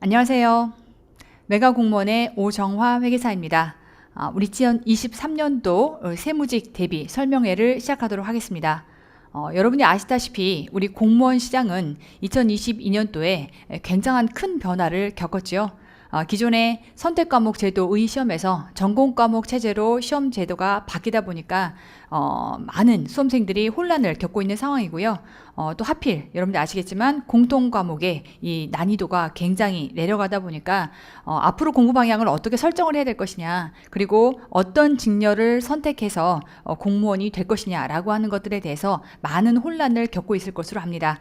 안녕하세요. 메가공무원의 오정화 회계사입니다. 우리 2023년도 세무직 대비 설명회를 시작하도록 하겠습니다. 여러분이 아시다시피 우리 공무원 시장은 2022년도에 굉장한 큰 변화를 겪었지요. 기존의 선택과목 제도의 시험에서 전공과목 체제로 시험 제도가 바뀌다 보니까 많은 수험생들이 혼란을 겪고 있는 상황이고요. 또 하필 여러분들 아시겠지만 공통과목의 이 난이도가 굉장히 내려가다 보니까 앞으로 공부 방향을 어떻게 설정을 해야 될 것이냐, 그리고 어떤 직렬을 선택해서 공무원이 될 것이냐라고 하는 것들에 대해서 많은 혼란을 겪고 있을 것으로 합니다.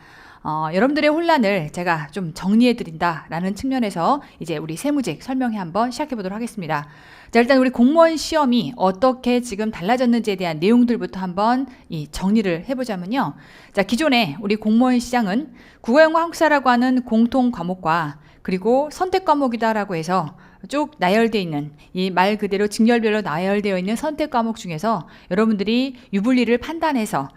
여러분들의 혼란을 제가 좀 정리해 드린다라는 측면에서 이제 우리 세무직 설명회 한번 시작해 보도록 하겠습니다. 자, 일단 우리 공무원 시험이 어떻게 지금 달라졌는지에 대한 내용들부터 한번 이 정리를 해보자면요. 자, 기존에 우리 공무원 시장은 국어영어 한국사라고 하는 공통 과목과 그리고 선택 과목이다라고 해서 쭉 나열되어 있는, 이 말 그대로 직렬별로 나열되어 있는 선택 과목 중에서 여러분들이 유불리를 판단해서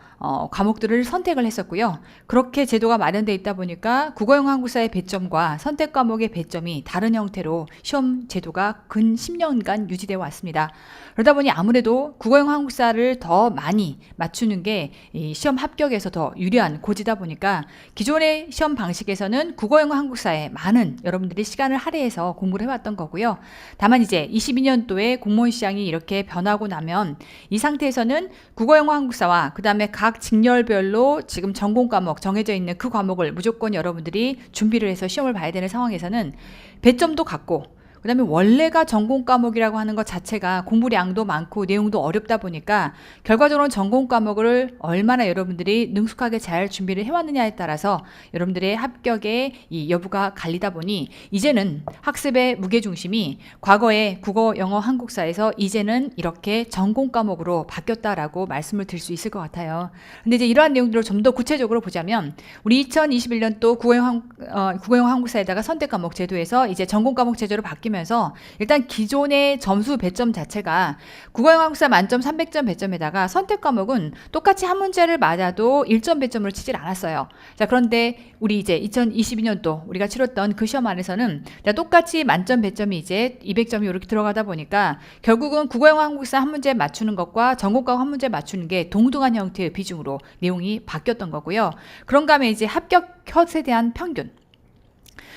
과목들을 선택을 했었고요. 그렇게 제도가 마련되어 있다 보니까 국어영어 한국사의 배점과 선택 과목의 배점이 다른 형태로 시험 제도가 근 10년간 유지되어 왔습니다. 그러다 보니 아무래도 국어영어 한국사를 더 많이 맞추는 게 이 시험 합격에서 더 유리한 고지다 보니까 기존의 시험 방식에서는 국어영어 한국사에 많은 여러분들이 시간을 할애해서 공부를 해왔던 거고요. 다만 이제 22년도에 공무원 시장이 이렇게 변하고 나면 이 상태에서는 국어영어 한국사와 그 다음에 각 직렬별로 지금 전공 과목 정해져 있는 그 과목을 무조건 여러분들이 준비를 해서 시험을 봐야 되는 상황에서는 배점도 같고, 그 다음에 원래가 전공 과목이라고 하는 것 자체가 공부량도 많고 내용도 어렵다 보니까 결과적으로는 전공 과목을 얼마나 여러분들이 능숙하게 잘 준비를 해왔느냐에 따라서 여러분들의 합격의 이 여부가 갈리다 보니 이제는 학습의 무게중심이 과거의 국어, 영어, 한국사에서 이제는 이렇게 전공 과목으로 바뀌었다라고 말씀을 드릴 수 있을 것 같아요. 근데 이제 이러한 내용들을 좀 더 구체적으로 보자면 우리 2021년도 국어영어 한국사에다가 선택 과목 제도에서 이제 전공 과목 제도로 바뀌면 면서 일단 기존의 점수 배점 자체가 국어영어 한국사 만점 300점 배점에다가 선택 과목은 똑같이 한 문제를 맞아도 1점 배점으로 치질 않았어요. 자, 그런데 우리 이제 2022년도 우리가 치렀던 그 시험 안에서는 똑같이 만점 배점이 이제 200점이 이렇게 들어가다 보니까 결국은 국어영어 한국사 한 문제 맞추는 것과 전공과목 한 문제 맞추는 게 동등한 형태의 비중으로 내용이 바뀌었던 거고요. 그런가 하면 이제 합격 컷에 대한 평균,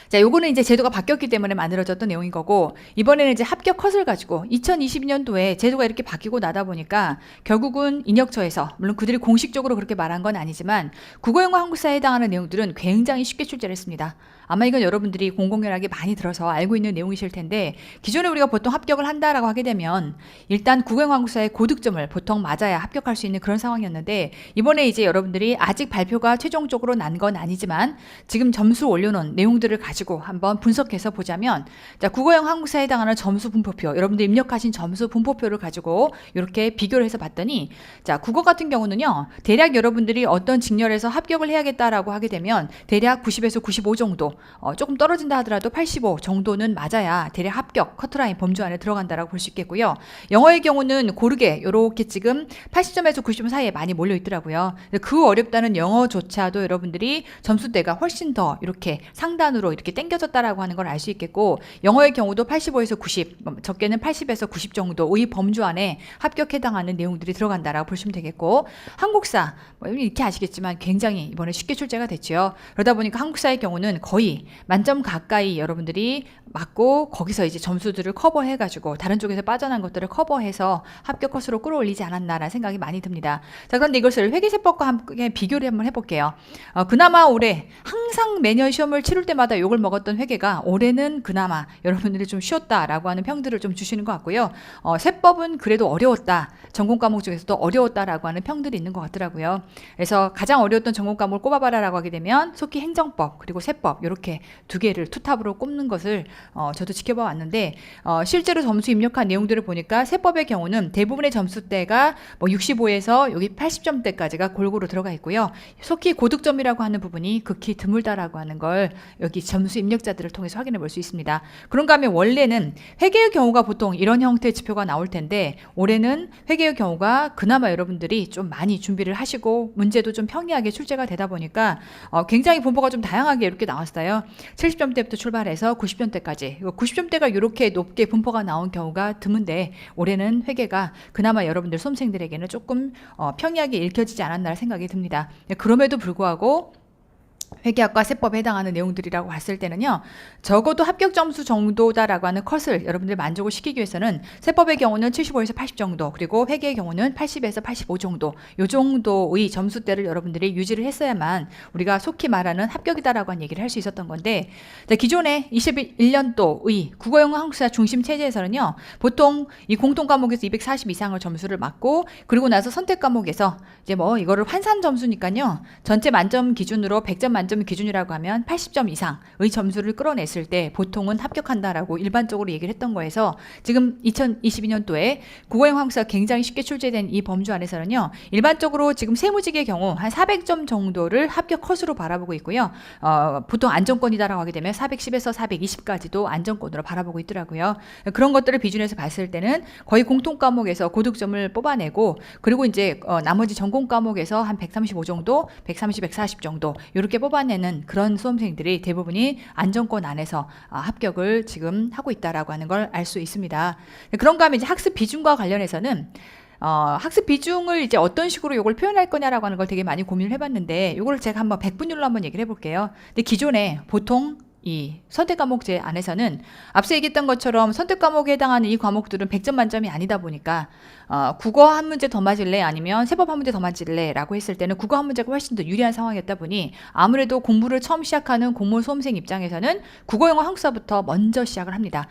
자, 요거는 이제 제도가 바뀌었기 때문에 만들어졌던 내용인 거고, 이번에는 이제 합격 컷을 가지고 2022년도에 제도가 이렇게 바뀌고 나다 보니까 결국은 인혁처에서, 물론 그들이 공식적으로 그렇게 말한 건 아니지만 국어영어 한국사에 해당하는 내용들은 굉장히 쉽게 출제를 했습니다. 아마 이건 여러분들이 공공연하게 많이 들어서 알고 있는 내용이실 텐데, 기존에 우리가 보통 합격을 한다라고 하게 되면 일단 국어영어 한국사의 고득점을 보통 맞아야 합격할 수 있는 그런 상황이었는데, 이번에 이제 여러분들이 아직 발표가 최종적으로 난 건 아니지만 지금 점수 올려놓은 내용들을 가지고 한번 분석해서 보자면, 자, 국어영어 한국사에 해당하는 점수 분포표, 여러분들 입력하신 점수 분포표를 가지고 이렇게 비교를 해서 봤더니, 자, 국어 같은 경우는요, 대략 여러분들이 어떤 직렬에서 합격을 해야겠다라고 하게 되면 대략 90에서 95 정도, 조금 떨어진다 하더라도 85 정도는 맞아야 대략 합격 커트라인 범주 안에 들어간다라고 볼 수 있겠고요. 영어의 경우는 고르게 이렇게 지금 80점에서 90점 사이에 많이 몰려 있더라고요. 그 어렵다는 영어조차도 여러분들이 점수대가 훨씬 더 이렇게 상단으로 이렇게 당겨졌다라고 하는 걸 알 수 있겠고, 영어의 경우도 85에서 90, 적게는 80에서 90 정도의 범주 안에 합격 해당하는 내용들이 들어간다라고 보시면 되겠고, 한국사 이렇게 아시겠지만 굉장히 이번에 쉽게 출제가 됐죠. 그러다 보니까 한국사의 경우는 거의 만점 가까이 여러분들이 맞고 거기서 이제 점수들을 커버해가지고 다른 쪽에서 빠져난 것들을 커버해서 합격 컷으로 끌어올리지 않았나라는 생각이 많이 듭니다. 자, 그런데 이것을 회계세법과 함께 비교를 한번 해볼게요. 그나마 올해 항상 매년 시험을 치를 때마다 욕을 먹었던 회계가 올해는 그나마 여러분들이 좀 쉬웠다라고 하는 평들을 좀 주시는 것 같고요. 세법은 그래도 어려웠다, 전공 과목 중에서도 어려웠다라고 하는 평들이 있는 것 같더라고요. 그래서 가장 어려웠던 전공 과목을 꼽아봐라라고 하게 되면 속히 행정법 그리고 세법 이렇게 두 개를 투탑으로 꼽는 것을 저도 지켜봐 왔는데, 실제로 점수 입력한 내용들을 보니까 세법의 경우는 대부분의 점수대가 뭐 65에서 여기 80점대까지가 골고루 들어가 있고요. 속히 고득점이라고 하는 부분이 극히 드물다라고 하는 걸 여기 점수 입력자들을 통해서 확인해 볼 수 있습니다. 그런가 하면 원래는 회계의 경우가 보통 이런 형태의 지표가 나올 텐데 올해는 회계의 경우가 그나마 여러분들이 좀 많이 준비를 하시고 문제도 좀 평이하게 출제가 되다 보니까 굉장히 분포가 좀 다양하게 이렇게 나왔어요. 70점대부터 출발해서 90점대까지 90점대가 이렇게 높게 분포가 나온 경우가 드문데 올해는 회계가 그나마 여러분들 수험생들에게는 조금 평이하게 읽혀지지 않았나 생각이 듭니다. 그럼에도 불구하고 회계학과 세법에 해당하는 내용들이라고 봤을 때는요, 적어도 합격 점수 정도다라고 하는 컷을 여러분들 만족을 시키기 위해서는 세법의 경우는 75에서 80 정도, 그리고 회계의 경우는 80에서 85 정도, 요 정도의 점수대를 여러분들이 유지를 했어야만 우리가 속히 말하는 합격이다라고 한 얘기를 할 수 있었던 건데, 기존에 21년도의 국어영어 한국사 중심 체제에서는요, 보통 이 공통 과목에서 240 이상을 점수를 맞고, 그리고 나서 선택 과목에서 이제 뭐 이거를 환산 점수니까요, 전체 만점 기준으로 100점 만점 기준이라고 하면 80점 이상의 점수를 끌어냈을 때 보통은 합격한다라고 일반적으로 얘기를 했던 거에서 지금 2022년도에 국어영어 한국사가 굉장히 쉽게 출제된 이 범주 안에서는요, 일반적으로 지금 세무직의 경우 한 400점 정도를 합격 컷으로 바라보고 있고요. 보통 안정권이다라고 하게 되면 410에서 420까지도 안정권으로 바라보고 있더라고요. 그런 것들을 비준해서 봤을 때는 거의 공통 과목에서 고득점을 뽑아내고, 그리고 이제 나머지 전공 과목에서 한 135 정도, 130, 140 정도 이렇게 뽑아내는 그런 수험생들이 대부분이 안정권 안에서 합격을 지금 하고 있다라고 하는 걸 알 수 있습니다. 그런가 하면 이제 학습 비중과 관련해서는 학습 비중을 이제 어떤 식으로 이걸 표현할 거냐라고 하는 걸 되게 많이 고민을 해봤는데, 이거를 제가 한번 100분율로 한번 얘기를 해볼게요. 근데 기존에 보통 이 선택 과목제 안에서는 앞서 얘기했던 것처럼 선택 과목에 해당하는 이 과목들은 100점 만점이 아니다 보니까 국어 한 문제 더 맞을래 아니면 세법 한 문제 더 맞을래 라고 했을 때는 국어 한 문제가 훨씬 더 유리한 상황이었다 보니 아무래도 공부를 처음 시작하는 공무원 수험생 입장에서는 국어영어 한국사부터 먼저 시작을 합니다.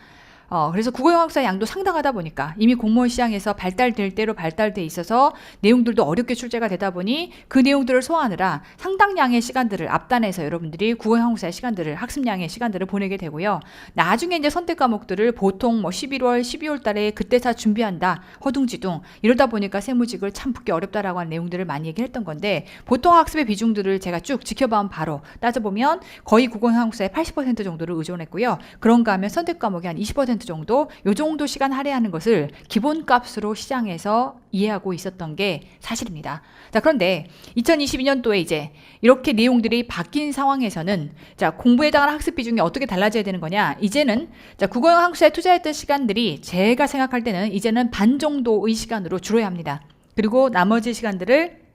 그래서 국어영어 학사 양도 상당하다 보니까 이미 공무원 시장에서 발달될 대로 발달돼 있어서 내용들도 어렵게 출제가 되다 보니 그 내용들을 소화하느라 상당량의 시간들을 앞단에서 여러분들이 국어영어 한국사의 시간들을, 학습량의 시간들을 보내게 되고요. 나중에 이제 선택 과목들을 보통 뭐 11월, 12월 달에 그때사 준비한다, 허둥지둥 이러다 보니까 세무직을 참 붙기 어렵다라고 하는 내용들을 많이 얘기를 했던 건데, 보통 학습의 비중들을 제가 쭉 지켜봐온 바로 따져보면 거의 국어영어 한국사의 80% 정도를 의존했고요. 그런가 하면 선택 과목이 한 20% 정도, 요 정도 시간 할애하는 것을 기본값으로 시장에서 이해하고 있었던 게 사실입니다. 자, 그런데 2022년도에 이제 이렇게 내용들이 바뀐 상황에서는 자, 공부에 해당하는 학습 비중이 어떻게 달라져야 되는 거냐? 이제는 자, 국어영어 한국사에 투자했던 시간들이 제가 생각할 때는 이제는 반 정도의 시간으로 줄어야 합니다. 그리고 나머지 시간들을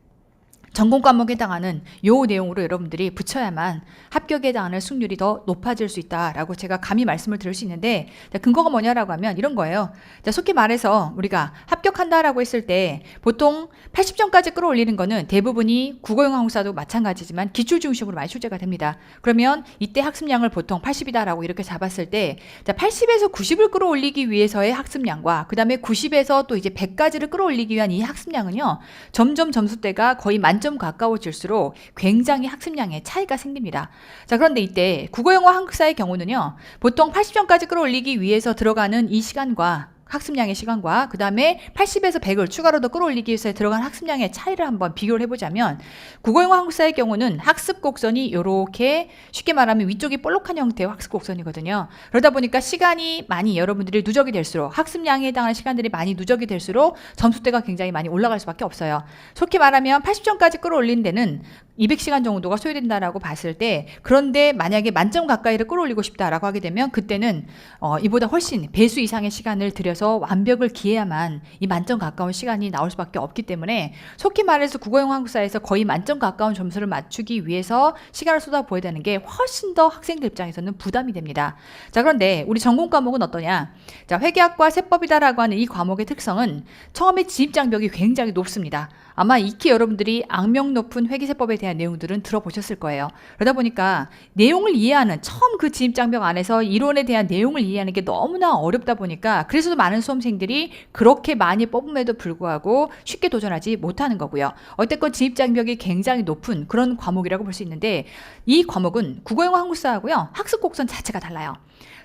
전공 과목에 해당하는 요 내용으로 여러분들이 붙여야만 합격에 해당하는 승률이 더 높아질 수 있다라고 제가 감히 말씀을 드릴 수 있는데, 근거가 뭐냐라고 하면 이런 거예요. 속히 말해서 우리가 합격한다라고 했을 때 보통 80점까지 끌어올리는 거는 대부분이 국어영어 한국사도 마찬가지지만 기출 중심으로 많이 출제가 됩니다. 그러면 이때 학습량을 보통 80이다라고 이렇게 잡았을 때 80에서 90을 끌어올리기 위해서의 학습량과 그 다음에 90에서 또 이제 100까지를 끌어올리기 위한 이 학습량은요, 점점 점수대가 거의 만점 가까워질수록 굉장히 학습량에 차이가 생깁니다. 자, 그런데 이때 국어영어 한국사의 경우는요, 보통 80점까지 끌어올리기 위해서 들어가는 이 시간과 학습량의 시간과 그 다음에 80에서 100을 추가로 더 끌어올리기 위해서 들어간 학습량의 차이를 한번 비교를 해보자면, 국어영어 한국사의 경우는 학습 곡선이 이렇게 쉽게 말하면 위쪽이 볼록한 형태의 학습 곡선이거든요. 그러다 보니까 시간이 많이 여러분들이 누적이 될수록, 학습량에 해당하는 시간들이 많이 누적이 될수록 점수대가 굉장히 많이 올라갈 수밖에 없어요. 속히 말하면 80점까지 끌어올린 데는 200시간 정도가 소요된다라고 봤을 때, 그런데 만약에 만점 가까이를 끌어올리고 싶다라고 하게 되면 그때는 이보다 훨씬 배수 이상의 시간을 들여서 완벽을 기해야만 이 만점 가까운 시간이 나올 수밖에 없기 때문에, 속히 말해서 국어영어 한국사에서 거의 만점 가까운 점수를 맞추기 위해서 시간을 쏟아부어야 되는 게 훨씬 더 학생들 입장에서는 부담이 됩니다. 자, 그런데 우리 전공 과목은 어떠냐? 자, 회계학과 세법이다라고 하는 이 과목의 특성은 처음에 진입장벽이 굉장히 높습니다. 아마 익히 여러분들이 악명 높은 회계세법에 대한 내용들은 들어보셨을 거예요. 그러다 보니까 내용을 이해하는, 처음 그 진입장벽 안에서 이론에 대한 내용을 이해하는 게 너무나 어렵다 보니까, 그래서 많은 수험생들이 그렇게 많이 뽑음에도 불구하고 쉽게 도전하지 못하는 거고요. 어쨌건 진입장벽이 굉장히 높은 그런 과목이라고 볼 수 있는데, 이 과목은 국어영어 한국사하고요, 학습 곡선 자체가 달라요.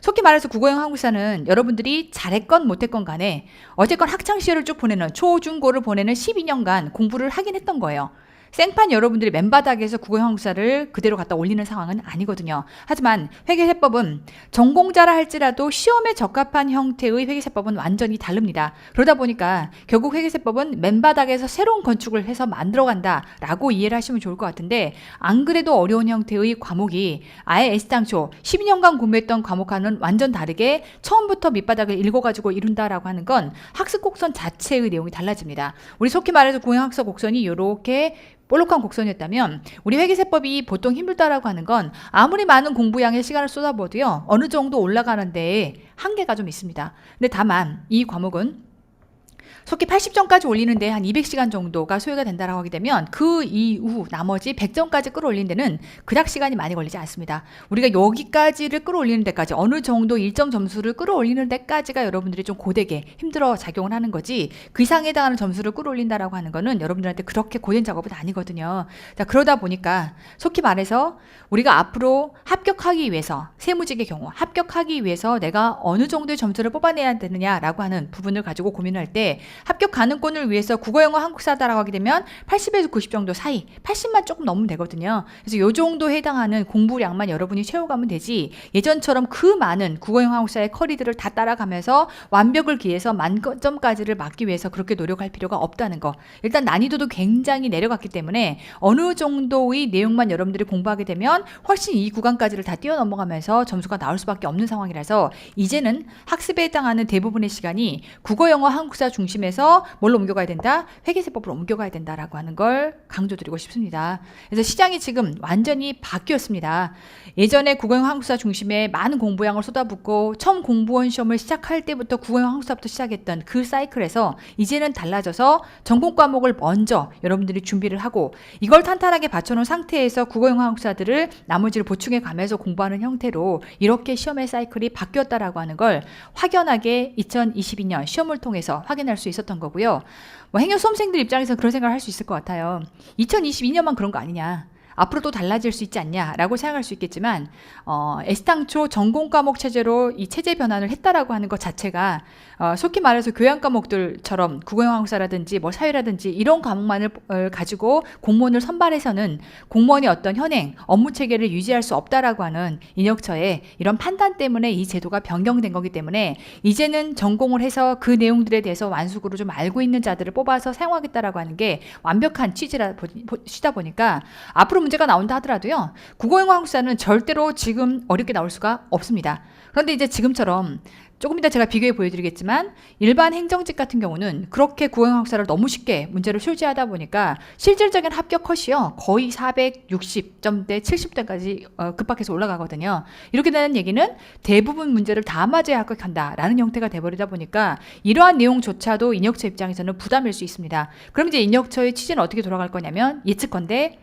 속히 말해서 국어영어 한국사는 여러분들이 잘했건 못했건 간에 어쨌건 학창시절을 쭉 보내는, 초중고를 보내는 12년간 공부를 하긴 했던 거예요. 생판 여러분들이 맨바닥에서 국어형사를 그대로 갖다 올리는 상황은 아니거든요. 하지만 회계세법은 전공자라 할지라도 시험에 적합한 형태의 회계세법은 완전히 다릅니다. 그러다 보니까 결국 회계세법은 맨바닥에서 새로운 건축을 해서 만들어간다라고 이해를 하시면 좋을 것 같은데, 안 그래도 어려운 형태의 과목이 아예 애시당초 12년간 공부했던 과목과는 완전 다르게 처음부터 밑바닥을 읽어가지고 이룬다라고 하는 건 학습 곡선 자체의 내용이 달라집니다. 우리 속히 말해서 국어학습 곡선이 이렇게 볼록한 곡선이었다면 우리 회계세법이 보통 힘들다라고 하는 건 아무리 많은 공부량의 시간을 쏟아부어도요, 어느 정도 올라가는 데에 한계가 좀 있습니다. 근데 다만 이 과목은 속히 80점까지 올리는데 한 200시간 정도가 소요가 된다라고 하게 되면 그 이후 나머지 100점까지 끌어올리는 데는 그닥 시간이 많이 걸리지 않습니다. 우리가 여기까지를 끌어올리는 데까지, 어느 정도 일정 점수를 끌어올리는 데까지가 여러분들이 좀 고되게 힘들어 작용을 하는 거지, 그 이상에 해당하는 점수를 끌어올린다라고 하는 거는 여러분들한테 그렇게 고된 작업은 아니거든요. 자, 그러다 보니까 속히 말해서 우리가 앞으로 합격하기 위해서, 세무직의 경우 합격하기 위해서 내가 어느 정도의 점수를 뽑아내야 되느냐라고 하는 부분을 가지고 고민할 때, 합격 가능권을 위해서 국어, 영어, 한국사다라고 하게 되면 80에서 90 정도 사이, 80만 조금 넘으면 되거든요. 그래서 요 정도에 해당하는 공부량만 여러분이 채워가면 되지, 예전처럼 그 많은 국어, 영어, 한국사의 커리들을 다 따라가면서 완벽을 기해서 만점까지를 맞기 위해서 그렇게 노력할 필요가 없다는 거. 일단 난이도도 굉장히 내려갔기 때문에 어느 정도의 내용만 여러분들이 공부하게 되면 훨씬 이 구간까지를 다 뛰어넘어가면서 점수가 나올 수밖에 없는 상황이라서, 이제는 학습에 해당하는 대부분의 시간이 국어, 영어, 한국사 중심에서 뭘로 옮겨가야 된다? 회계세법으로 옮겨가야 된다라고 하는 걸 강조드리고 싶습니다. 그래서 시장이 지금 완전히 바뀌었습니다. 예전에 국어, 영어, 한국사 중심에 많은 공부량을 쏟아붓고 처음 공무원 시험을 시작할 때부터 국어, 영어, 한국사부터 시작했던 그 사이클에서 이제는 달라져서 전공 과목을 먼저 여러분들이 준비를 하고 이걸 탄탄하게 받쳐놓은 상태에서 국어, 영어, 한국사들을 나머지를 보충해 가면서 공부하는 형태로 이렇게 시험의 사이클이 바뀌었다라고 하는 걸 확연하게 2022년 시험을 통해서 확인할 수 있었던 거고요. 뭐 행여 수험생들 입장에서 그런 생각을 할 수 있을 것 같아요. 2022년만 그런 거 아니냐, 앞으로 또 달라질 수 있지 않냐라고 생각할 수 있겠지만, 애시당초 전공 과목 체제로 이 체제 변환을 했다라고 하는 것 자체가 속히 말해서 교양 과목들처럼 국어, 영어, 한국사라든지 뭐 사회라든지 이런 과목만을 가지고 공무원을 선발해서는 공무원의 어떤 현행 업무 체계를 유지할 수 없다라고 하는 인혁처의 이런 판단 때문에 이 제도가 변경된 거기 때문에, 이제는 전공을 해서 그 내용들에 대해서 완숙으로 좀 알고 있는 자들을 뽑아서 사용하겠다라고 하는 게 완벽한 취지다 보니까 앞으로 문제가 나온다 하더라도요, 국어, 영어, 한국사는 절대로 지금 어렵게 나올 수가 없습니다. 그런데 이제 지금처럼 조금 이따 제가 비교해 보여드리겠지만, 일반 행정직 같은 경우는 그렇게 국어, 영어, 한국사를 너무 쉽게 문제를 출제하다 보니까 실질적인 합격 컷이요 거의 460점대 70점까지 급박해서 올라가거든요. 이렇게 되는 얘기는 대부분 문제를 다 맞아야 합격한다라는 형태가 돼버리다 보니까 이러한 내용조차도 인혁처 입장에서는 부담일 수 있습니다. 그럼 이제 인혁처의 취지는 어떻게 돌아갈 거냐면, 예측컨대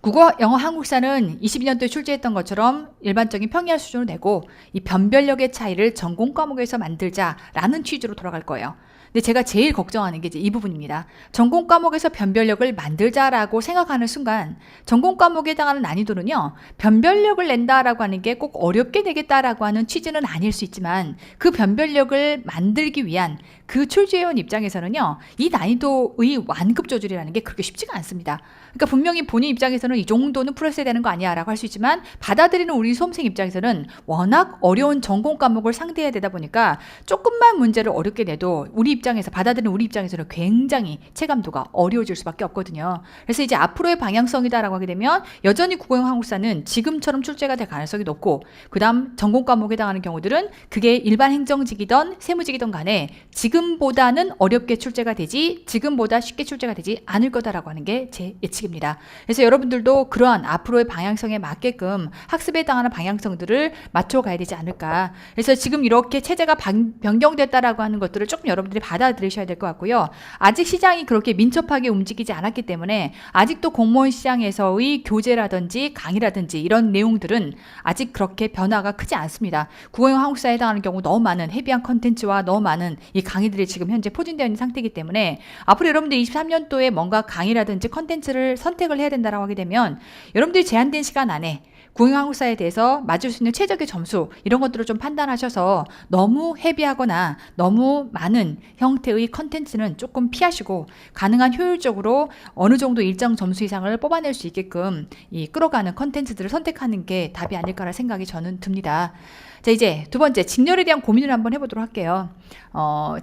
국어, 영어, 한국사는 22년도에 출제했던 것처럼 일반적인 평이할 수준으로 내고 이 변별력의 차이를 전공 과목에서 만들자라는 취지로 돌아갈 거예요. 근데 제가 제일 걱정하는 게 이제 이 부분입니다. 전공 과목에서 변별력을 만들자라고 생각하는 순간 전공 과목에 해당하는 난이도는요, 변별력을 낸다라고 하는 게 꼭 어렵게 내겠다라고 하는 취지는 아닐 수 있지만, 그 변별력을 만들기 위한 그 출제위원 입장에서는요, 이 난이도의 완급 조절이라는 게 그렇게 쉽지가 않습니다. 그러니까 분명히 본인 입장에서는 이 정도는 풀었어야 되는 거 아니야 라고 할 수 있지만, 받아들이는 우리 수험생 입장에서는 워낙 어려운 전공 과목을 상대해야 되다 보니까 조금만 문제를 어렵게 내도 받아들이는 우리 입장에서는 굉장히 체감도가 어려워질 수밖에 없거든요. 그래서 이제 앞으로의 방향성이다라고 하게 되면 여전히 국어, 영어, 한국사는 지금처럼 출제가 될 가능성이 높고, 그 다음 전공 과목에 해당하는 경우들은 그게 일반 행정직이든 세무직이든 간에 지금보다는 어렵게 출제가 되지, 지금보다 쉽게 출제가 되지 않을 거다라고 하는 게 제 예측입니다. 그래서 여러분들도 그러한 앞으로의 방향성에 맞게끔 학습에 해당하는 방향성들을 맞춰가야 되지 않을까. 그래서 지금 이렇게 체제가 변경됐다라고 하는 것들을 조금 여러분들이 받아들이셔야 될 것 같고요. 아직 시장이 그렇게 민첩하게 움직이지 않았기 때문에 아직도 공무원 시장에서의 교재라든지 강의라든지 이런 내용들은 아직 그렇게 변화가 크지 않습니다. 국어, 영어, 한국사에 해당하는 경우 너무 많은 헤비한 컨텐츠와 너무 많은 이 강의들이 지금 현재 포진되어 있는 상태이기 때문에, 앞으로 여러분들 23년도에 뭔가 강의라든지 컨텐츠를 선택을 해야 된다고 하게 되면 여러분들이 제한된 시간 안에 국영한국사에 대해서 맞을 수 있는 최적의 점수 이런 것들을 좀 판단하셔서 너무 헤비하거나 너무 많은 형태의 컨텐츠는 조금 피하시고 가능한 효율적으로 어느 정도 일정 점수 이상을 뽑아낼 수 있게끔 이 끌어가는 컨텐츠들을 선택하는 게 답이 아닐까라는 생각이 저는 듭니다. 자, 이제 두 번째, 직렬에 대한 고민을 한번 해보도록 할게요.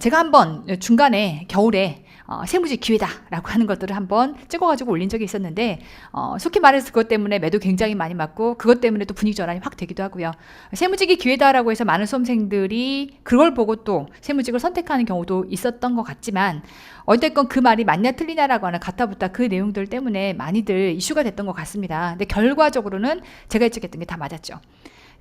제가 한번 중간에 겨울에 세무직 기회다라고 하는 것들을 한번 찍어가지고 올린 적이 있었는데 속히 말해서 그것 때문에 매도 굉장히 많이 맞고 그것 때문에 또 분위기 전환이 확 되기도 하고요. 세무직이 기회다라고 해서 많은 수험생들이 그걸 보고 또 세무직을 선택하는 경우도 있었던 것 같지만 어쨌건 그 말이 맞냐 틀리냐라고 하는 가타부타 그 내용들 때문에 많이들 이슈가 됐던 것 같습니다. 근데 결과적으로는 제가 예측했던 게 다 맞았죠.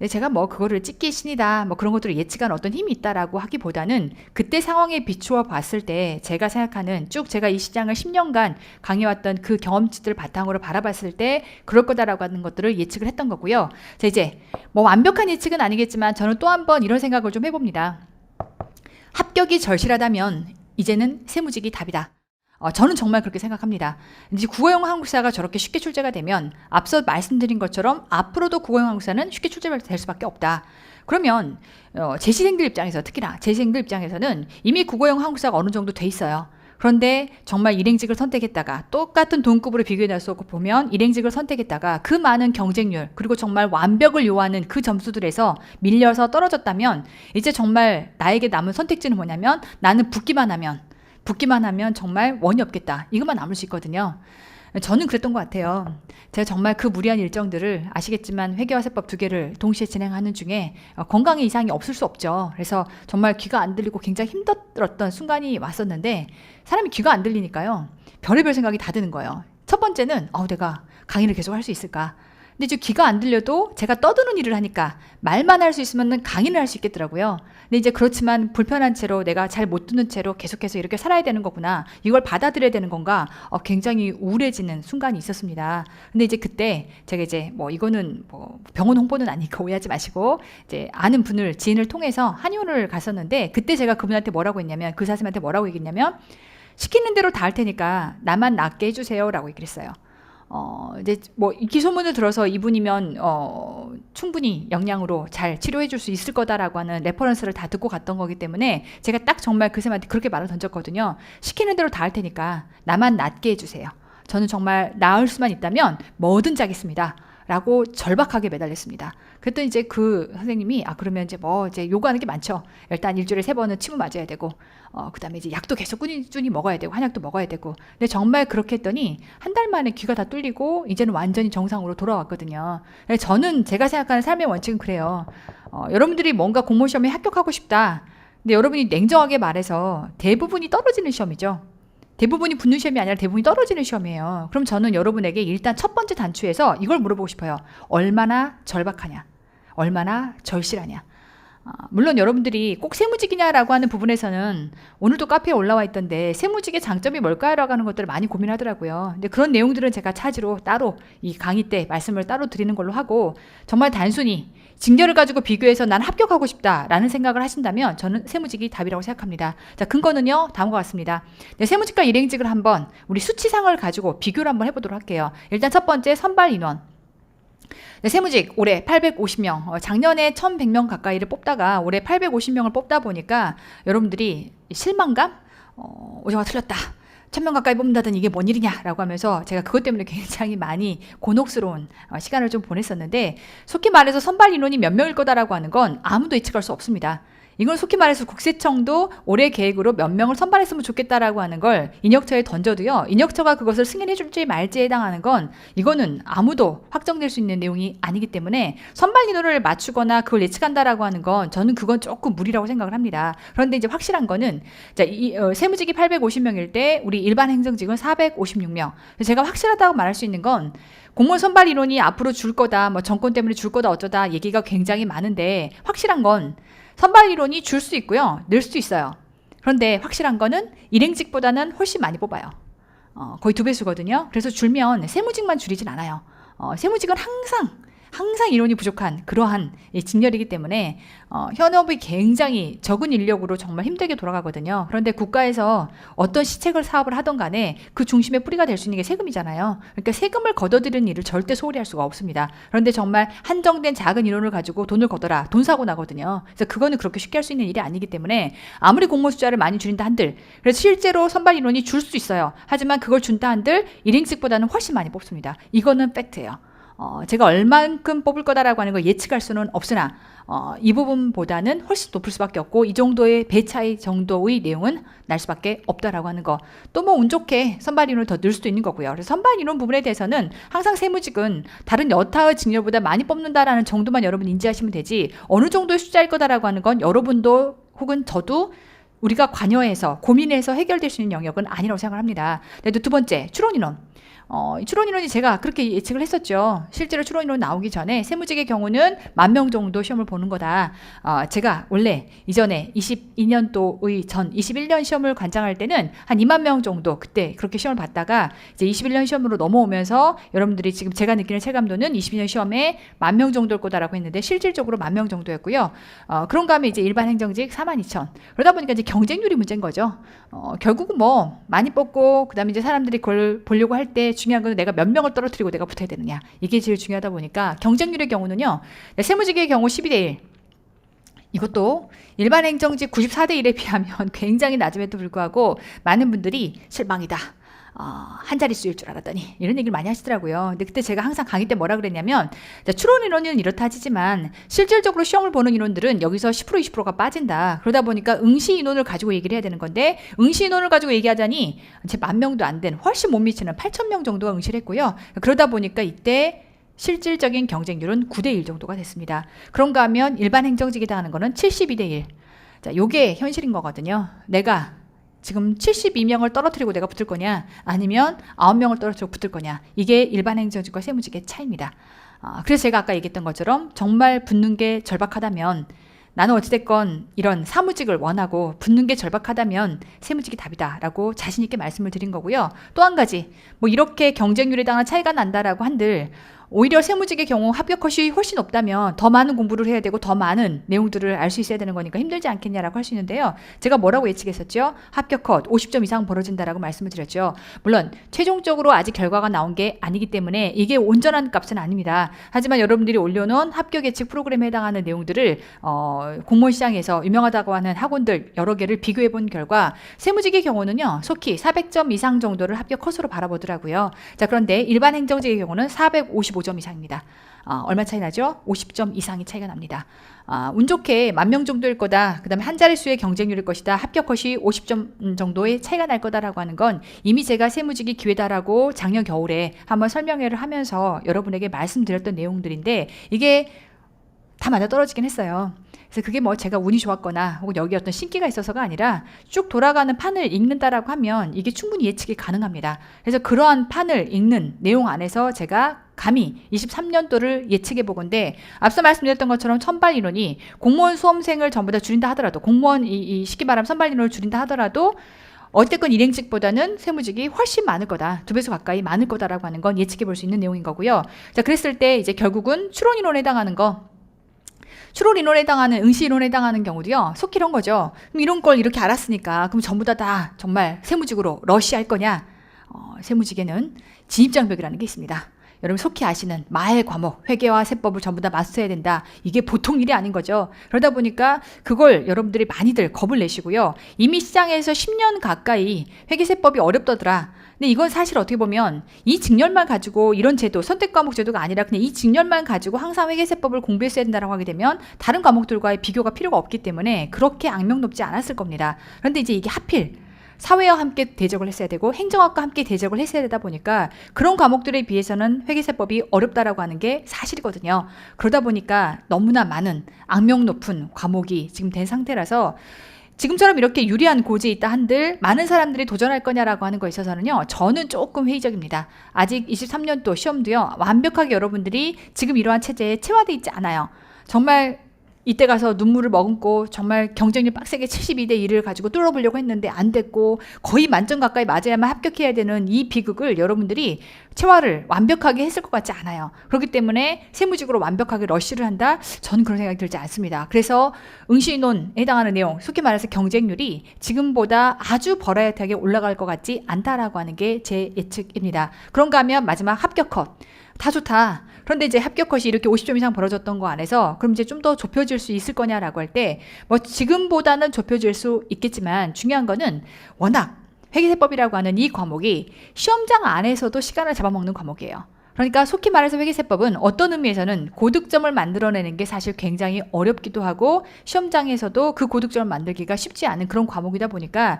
제가 뭐 그거를 찍기 신이다 뭐 그런 것들을 예측한 어떤 힘이 있다라고 하기보다는 그때 상황에 비추어 봤을 때 제가 생각하는 쭉 제가 이 시장을 10년간 강해왔던 그 경험치들을 바탕으로 바라봤을 때 그럴 거다라고 하는 것들을 예측을 했던 거고요. 자, 이제 뭐 완벽한 예측은 아니겠지만 저는 또 한 번 이런 생각을 좀 해봅니다. 합격이 절실하다면 이제는 세무직이 답이다. 저는 정말 그렇게 생각합니다. 이제 국어영 한국사가 저렇게 쉽게 출제가 되면 앞서 말씀드린 것처럼 앞으로도 국어영 한국사는 쉽게 출제가 될 수밖에 없다. 그러면 재시생들 입장에서 특히나 재시생들 입장에서는 이미 국어영 한국사가 어느 정도 돼 있어요. 그런데 정말 일행직을 선택했다가 똑같은 동급으로 비교해서 보면 일행직을 선택했다가 그 많은 경쟁률 그리고 정말 완벽을 요하는 그 점수들에서 밀려서 떨어졌다면 이제 정말 나에게 남은 선택지는 뭐냐면 나는 붙기만 하면 정말 원이 없겠다. 이것만 남을 수 있거든요. 저는 그랬던 것 같아요. 제가 정말 그 무리한 일정들을 아시겠지만 회계와 세법 두 개를 동시에 진행하는 중에 건강에 이상이 없을 수 없죠. 그래서 정말 귀가 안 들리고 굉장히 힘들었던 순간이 왔었는데 사람이 귀가 안 들리니까요. 별의별 생각이 다 드는 거예요. 첫 번째는 내가 강의를 계속 할 수 있을까? 근데 이제 귀가 안 들려도 제가 떠드는 일을 하니까 말만 할 수 있으면 강의를 할 수 있겠더라고요. 근데 이제 그렇지만 불편한 채로 내가 잘 못 듣는 채로 계속해서 이렇게 살아야 되는 거구나. 이걸 받아들여야 되는 건가? 굉장히 우울해지는 순간이 있었습니다. 근데 이제 그때 제가 이제 뭐 이거는 뭐 병원 홍보는 아니니까 오해하지 마시고 이제 아는 분을 지인을 통해서 한의원을 갔었는데 그때 제가 그분한테 뭐라고 했냐면 그 선생님한테 뭐라고 얘기했냐면 시키는 대로 다 할 테니까 나만 낫게 해주세요라고 얘기를 했어요. 이제 뭐 기소문을 들어서 이분이면 충분히 영양으로 잘 치료해 줄 수 있을 거다라고 하는 레퍼런스를 다 듣고 갔던 거기 때문에 제가 딱 정말 그 쌤한테 그렇게 말을 던졌거든요. 시키는 대로 다 할 테니까 나만 낫게 해주세요. 저는 정말 나을 수만 있다면 뭐든지 하겠습니다. 라고 절박하게 매달렸습니다. 그랬더니 이제 그 선생님이 그러면 이제 뭐 이제 요구하는 게 많죠. 일단 일주일에 3번은 침을 맞아야 되고 그다음에 이제 약도 계속 꾸준히 먹어야 되고 한약도 먹어야 되고. 근데 정말 그렇게 했더니 한 달 만에 귀가 다 뚫리고 이제는 완전히 정상으로 돌아왔거든요. 그래서 저는 제가 생각하는 삶의 원칙은 그래요. 여러분들이 뭔가 공무원 시험에 합격하고 싶다. 근데 여러분이 냉정하게 말해서 대부분이 떨어지는 시험이죠. 대부분이 붙는 시험이 아니라 대부분이 떨어지는 시험이에요. 그럼 저는 여러분에게 일단 첫 번째 단추에서 이걸 물어보고 싶어요. 얼마나 절박하냐? 얼마나 절실하냐? 물론 여러분들이 꼭 세무직이냐라고 하는 부분에서는 오늘도 카페에 올라와 있던데 세무직의 장점이 뭘까요라고 하는 것들을 많이 고민하더라고요. 근데 그런 내용들은 제가 차지로 따로 이 강의 때 말씀을 따로 드리는 걸로 하고 정말 단순히 직렬을 가지고 비교해서 난 합격하고 싶다라는 생각을 하신다면 저는 세무직이 답이라고 생각합니다. 자, 근거는요 다음과 같습니다. 네, 세무직과 일행직을 한번 우리 수치상을 가지고 비교를 한번 해보도록 할게요. 일단 첫 번째 선발 인원. 네, 세무직 올해 850명, 작년에 1100명 가까이를 뽑다가 올해 850명을 뽑다 보니까 여러분들이 실망감? 오정아 틀렸다. 1000명 가까이 뽑는다더니 이게 뭔 일이냐라고 하면서 제가 그것 때문에 굉장히 많이 곤혹스러운 시간을 좀 보냈었는데 속히 말해서 선발 인원이 몇 명일 거다라고 하는 건 아무도 예측할 수 없습니다. 이건 속히 말해서 국세청도 올해 계획으로 몇 명을 선발했으면 좋겠다라고 하는 걸 인혁처에 던져도요. 인혁처가 그것을 승인해 줄지 말지에 해당하는 건 이거는 아무도 확정될 수 있는 내용이 아니기 때문에 선발 인원을 맞추거나 그걸 예측한다라고 하는 건 저는 그건 조금 무리라고 생각을 합니다. 그런데 이제 확실한 거는 자, 세무직이 850명일 때 우리 일반 행정직은 456명. 제가 확실하다고 말할 수 있는 건 공무원 선발 인원이 앞으로 줄 거다, 뭐 정권 때문에 줄 거다 어쩌다 얘기가 굉장히 많은데 확실한 건 선발 인원이 줄 수 있고요. 늘 수 있어요. 그런데 확실한 거는 일행직보다는 훨씬 많이 뽑아요. 거의 2배수거든요. 그래서 줄면 세무직만 줄이진 않아요. 세무직은 항상 인원이 부족한 그러한 직렬이기 때문에 현업이 굉장히 적은 인력으로 정말 힘들게 돌아가거든요. 그런데 국가에서 어떤 시책을 사업을 하던 간에 그 중심에 뿌리가 될 수 있는 게 세금이잖아요. 그러니까 세금을 걷어들이는 일을 절대 소홀히 할 수가 없습니다. 그런데 정말 한정된 작은 인원을 가지고 돈을 걷어라. 돈 사고 나거든요. 그래서 그거는 그렇게 쉽게 할 수 있는 일이 아니기 때문에 아무리 공무원 숫자를 많이 줄인다 한들, 그래서 실제로 선발 인원이 줄 수 있어요. 하지만 그걸 준다 한들 일행직보다는 훨씬 많이 뽑습니다. 이거는 팩트예요. 제가 얼만큼 뽑을 거다라고 하는 걸 예측할 수는 없으나 이 부분보다는 훨씬 높을 수밖에 없고 이 정도의 배 차이 정도의 내용은 날 수밖에 없다라고 하는 거. 또 뭐 운 좋게 선발 인원을 더 늘 수도 있는 거고요. 그래서 선발 인원 부분에 대해서는 항상 세무직은 다른 여타의 직렬보다 많이 뽑는다라는 정도만 여러분 인지하시면 되지 어느 정도의 숫자일 거다라고 하는 건 여러분도 혹은 저도 우리가 관여해서 고민해서 해결될 수 있는 영역은 아니라고 생각합니다. 그래도 두 번째, 출원인원. 출원인원이 제가 그렇게 예측을 했었죠. 실제로 출원인원 나오기 전에 세무직의 경우는 10,000명 정도 시험을 보는 거다. 제가 원래 이전에 22년도의 전 21년 시험을 관장할 때는 한 20,000명 정도 그때 그렇게 시험을 봤다가 이제 21년 시험으로 넘어오면서 여러분들이 지금 제가 느끼는 체감도는 22년 시험에 10,000명 정도일 거다라고 했는데 실질적으로 10,000명 정도였고요. 그런가 하면 이제 일반 행정직 42,000. 그러다 보니까 이제 경쟁률이 문제인 거죠. 결국은 뭐 많이 뽑고 그다음에 이제 사람들이 그걸 보려고 할 때 중요한 건 내가 몇 명을 떨어뜨리고 내가 붙어야 되느냐. 이게 제일 중요하다 보니까 경쟁률의 경우는요. 세무직의 경우 12대 1. 이것도 일반 행정직 94대 1에 비하면 굉장히 낮음에도 불구하고 많은 분들이 실망이다. 한 자릿수일 줄 알았더니 이런 얘기를 많이 하시더라고요. 근데 그때 제가 항상 강의 때 뭐라 그랬냐면 출원 인원은 이렇다 하지만 실질적으로 시험을 보는 인원들은 여기서 10% 20%가 빠진다. 그러다 보니까 응시 인원을 가지고 얘기를 해야 되는 건데 응시 인원을 가지고 얘기하자니 제 10,000명도 안 된 훨씬 못 미치는 8,000명 정도가 응시를 했고요. 그러다 보니까 이때 실질적인 경쟁률은 9대 1 정도가 됐습니다. 그런가 하면 일반 행정직에 해당하는 거는 72대 1. 자, 요게 현실인 거거든요. 내가 지금 72명을 떨어뜨리고 내가 붙을 거냐 아니면 9명을 떨어뜨리고 붙을 거냐 이게 일반 행정직과 세무직의 차이입니다. 그래서 제가 아까 얘기했던 것처럼 정말 붙는 게 절박하다면 나는 어찌됐건 이런 사무직을 원하고 붙는 게 절박하다면 세무직이 답이다라고 자신 있게 말씀을 드린 거고요. 또 한 가지 뭐 이렇게 경쟁률에 대한 차이가 난다라고 한들 오히려 세무직의 경우 합격 컷이 훨씬 높다면 더 많은 공부를 해야 되고 더 많은 내용들을 알 수 있어야 되는 거니까 힘들지 않겠냐라고 할 수 있는데요. 제가 뭐라고 예측했었죠? 합격 컷 50점 이상 벌어진다라고 말씀을 드렸죠. 물론 최종적으로 아직 결과가 나온 게 아니기 때문에 이게 온전한 값은 아닙니다. 하지만 여러분들이 올려놓은 합격 예측 프로그램에 해당하는 내용들을 공무원 시장에서 유명하다고 하는 학원들 여러 개를 비교해 본 결과 세무직의 경우는요. 속히 400점 이상 정도를 합격 컷으로 바라보더라고요. 자, 그런데 일반 행정직의 경우는 455점 이상입니다. 얼마 차이 나죠? 50점 이상의 차이가 납니다. 운 좋게 10,000명 정도일 거다. 그 다음에 한 자릿수의 경쟁률일 것이다. 합격 컷이 50점 정도의 차이가 날 거다라고 하는 건 이미 제가 세무직이 기회다라고 작년 겨울에 한번 설명회를 하면서 여러분에게 말씀드렸던 내용들인데 이게 다 맞아떨어지긴 했어요. 그래서 그게 뭐 제가 운이 좋았거나 혹은 여기 어떤 신기가 있어서가 아니라 쭉 돌아가는 판을 읽는다라고 하면 이게 충분히 예측이 가능합니다. 그래서 그러한 판을 읽는 내용 안에서 제가 감히 23년도를 예측해 보건데 앞서 말씀드렸던 것처럼 선발 인원이 공무원 수험생을 전부 다 줄인다 하더라도 공무원 이 쉽게 말하면 선발 인원을 줄인다 하더라도 어쨌건 일행직보다는 세무직이 훨씬 많을 거다. 2배수 가까이 많을 거다라고 하는 건 예측해 볼 수 있는 내용인 거고요. 자, 그랬을 때 이제 결국은 출원 인원에 해당하는 거 출원 인원에 해당하는 응시 인원에 해당하는 경우도요. 속히 이런 거죠. 그럼 이런 걸 이렇게 알았으니까 그럼 전부 다 정말 세무직으로 러시할 거냐? 세무직에는 진입장벽이라는 게 있습니다. 여러분 속히 아시는 마의 과목, 회계와 세법을 전부 다 마스터해야 된다. 이게 보통 일이 아닌 거죠. 그러다 보니까 그걸 여러분들이 많이들 겁을 내시고요. 이미 시장에서 10년 가까이 회계세법이 어렵더더라. 근데 이건 사실 어떻게 보면 이 직렬만 가지고 이런 제도, 선택 과목 제도가 아니라 그냥 이 직렬만 가지고 항상 회계세법을 공부했어야 된다고 하게 되면 다른 과목들과의 비교가 필요가 없기 때문에 그렇게 악명 높지 않았을 겁니다. 그런데 이제 이게 하필 사회와 함께 대적을 했어야 되고 행정학과 함께 대적을 했어야 되다 보니까 그런 과목들에 비해서는 회계세법이 어렵다라고 하는 게 사실이거든요. 그러다 보니까 너무나 많은 악명 높은 과목이 지금 된 상태라서 지금처럼 이렇게 유리한 고지에 있다 한들 많은 사람들이 도전할 거냐라고 하는 거에 있어서는요. 저는 조금 회의적입니다. 아직 23년도 시험도요. 완벽하게 여러분들이 지금 이러한 체제에 체화되어 있지 않아요. 정말 이때 가서 눈물을 머금고 정말 경쟁률 빡세게 72대 1을 가지고 뚫어보려고 했는데 안 됐고 거의 만점 가까이 맞아야만 합격해야 되는 이 비극을 여러분들이 체화를 완벽하게 했을 것 같지 않아요. 그렇기 때문에 세무직으로 완벽하게 러쉬를 한다? 저는 그런 생각이 들지 않습니다. 그래서 응시인원에 해당하는 내용, 속히 말해서 경쟁률이 지금보다 아주 버라이어티하게 올라갈 것 같지 않다라고 하는 게 제 예측입니다. 그런가 하면 마지막 합격 컷. 다 좋다. 그런데 이제 합격 컷이 이렇게 50점 이상 벌어졌던 거 안에서 그럼 이제 좀 더 좁혀질 수 있을 거냐라고 할 때 뭐 지금보다는 좁혀질 수 있겠지만 중요한 거는 워낙 회계세법이라고 하는 이 과목이 시험장 안에서도 시간을 잡아먹는 과목이에요. 그러니까 속히 말해서 회계세법은 어떤 의미에서는 고득점을 만들어내는 게 사실 굉장히 어렵기도 하고 시험장에서도 그 고득점을 만들기가 쉽지 않은 그런 과목이다 보니까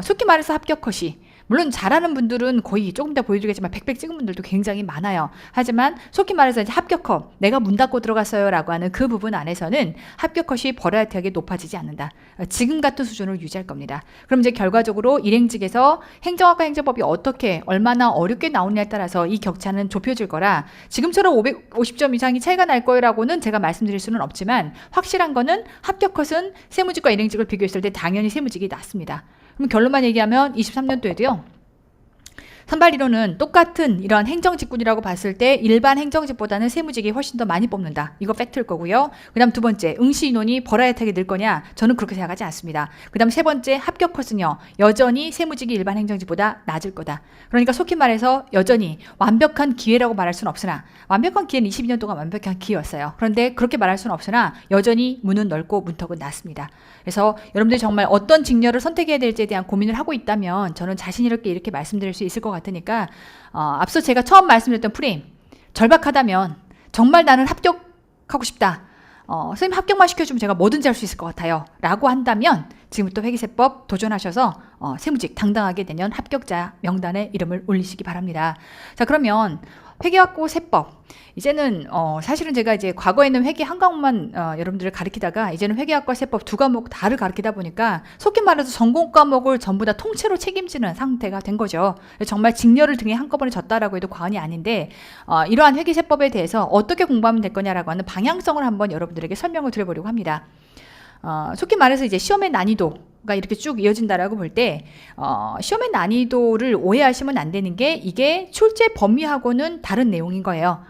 속히 말해서 합격 컷이 물론 잘하는 분들은 거의 조금 더 보여드리겠지만 100 찍은 분들도 굉장히 많아요. 하지만 속히 말해서 이제 합격 컷, 내가 문 닫고 들어갔어요 라고 하는 그 부분 안에서는 합격 컷이 버라이어티하게 높아지지 않는다. 지금 같은 수준을 유지할 겁니다. 그럼 이제 결과적으로 일행직에서 행정학과 행정법이 어떻게 얼마나 어렵게 나오느냐에 따라서 이 격차는 좁혀질 거라 지금처럼 550점 이상이 차이가 날 거라고는 제가 말씀드릴 수는 없지만 확실한 거는 합격 컷은 세무직과 일행직을 비교했을 때 당연히 세무직이 낫습니다. 그럼 결론만 얘기하면 23년도에도요. 선발이론은 똑같은 이런 행정직군이라고 봤을 때 일반 행정직보다는 세무직이 훨씬 더 많이 뽑는다. 이거 팩트일 거고요. 그 다음 두 번째, 응시 인원이 버라이어티하게 늘 거냐? 저는 그렇게 생각하지 않습니다. 그 다음 세 번째, 합격 컷은요. 여전히 세무직이 일반 행정직보다 낮을 거다. 그러니까 속히 말해서 여전히 완벽한 기회라고 말할 수는 없으나 완벽한 기회는 22년 동안 완벽한 기회였어요. 그런데 그렇게 말할 수는 없으나 여전히 문은 넓고 문턱은 낮습니다. 그래서 여러분들이 정말 어떤 직렬을 선택해야 될지에 대한 고민을 하고 있다면 저는 자신 있게 이렇게 말씀드릴 수 있을 것 같으니까 앞서 제가 처음 말씀드렸던 프레임 절박하다면 정말 나는 합격하고 싶다. 선생님 합격만 시켜주면 제가 뭐든지 할 수 있을 것 같아요. 라고 한다면 지금부터 회계세법 도전하셔서 세무직 당당하게 내년 합격자 명단에 이름을 올리시기 바랍니다. 자, 그러면 회계학고 세법 이제는 사실은 제가 이제 과거에는 회계 한 과목만 여러분들을 가르치다가 이제는 회계학과 세법 두 과목 다를 가르치다 보니까 속히 말해서 전공 과목을 전부 다 통째로 책임지는 상태가 된 거죠. 정말 직렬을 등에 한꺼번에 졌다라고 해도 과언이 아닌데 이러한 회계세법에 대해서 어떻게 공부하면 될 거냐라고 하는 방향성을 한번 여러분들에게 설명을 드려보려고 합니다. 속히 말해서 이제 시험의 난이도가 이렇게 쭉 이어진다라고 볼 때 시험의 난이도를 오해하시면 안 되는 게 이게 출제 범위하고는 다른 내용인 거예요.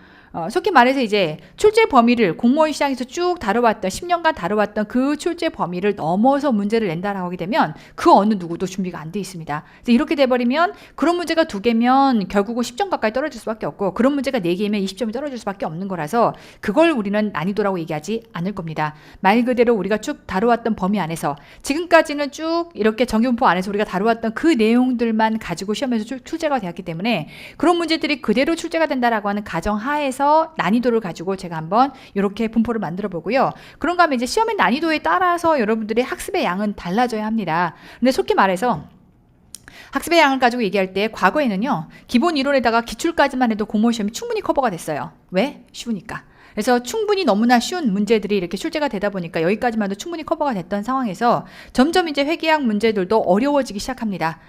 속히 말해서 이제 출제 범위를 공무원 시장에서 쭉 다뤄왔던 10년간 다뤄왔던 그 출제 범위를 넘어서 문제를 낸다라고 하게 되면 그 어느 누구도 준비가 안 돼 있습니다. 이렇게 돼버리면 그런 문제가 2개면 결국은 10점 가까이 떨어질 수밖에 없고 그런 문제가 4개면 20점이 떨어질 수밖에 없는 거라서 그걸 우리는 난이도라고 얘기하지 않을 겁니다. 말 그대로 우리가 쭉 다뤄왔던 범위 안에서 지금까지는 쭉 이렇게 정규분포 안에서 우리가 다뤄왔던 그 내용들만 가지고 시험에서 출제가 되었기 때문에 그런 문제들이 그대로 출제가 된다라고 하는 가정하에서 난이도를 가지고 제가 한번 이렇게 분포를 만들어 보고요. 그런가 하면 이제 시험의 난이도에 따라서 여러분들의 학습의 양은 달라져야 합니다. 근데 속히 말해서 학습의 양을 가지고 얘기할 때 과거에는요. 기본 이론에다가 기출까지만 해도 공무원 시험이 충분히 커버가 됐어요. 왜? 쉬우니까. 그래서 충분히 너무나 쉬운 문제들이 이렇게 출제가 되다 보니까 여기까지만 해도 충분히 커버가 됐던 상황에서 점점 이제 회계학 문제들도 어려워지기 시작합니다.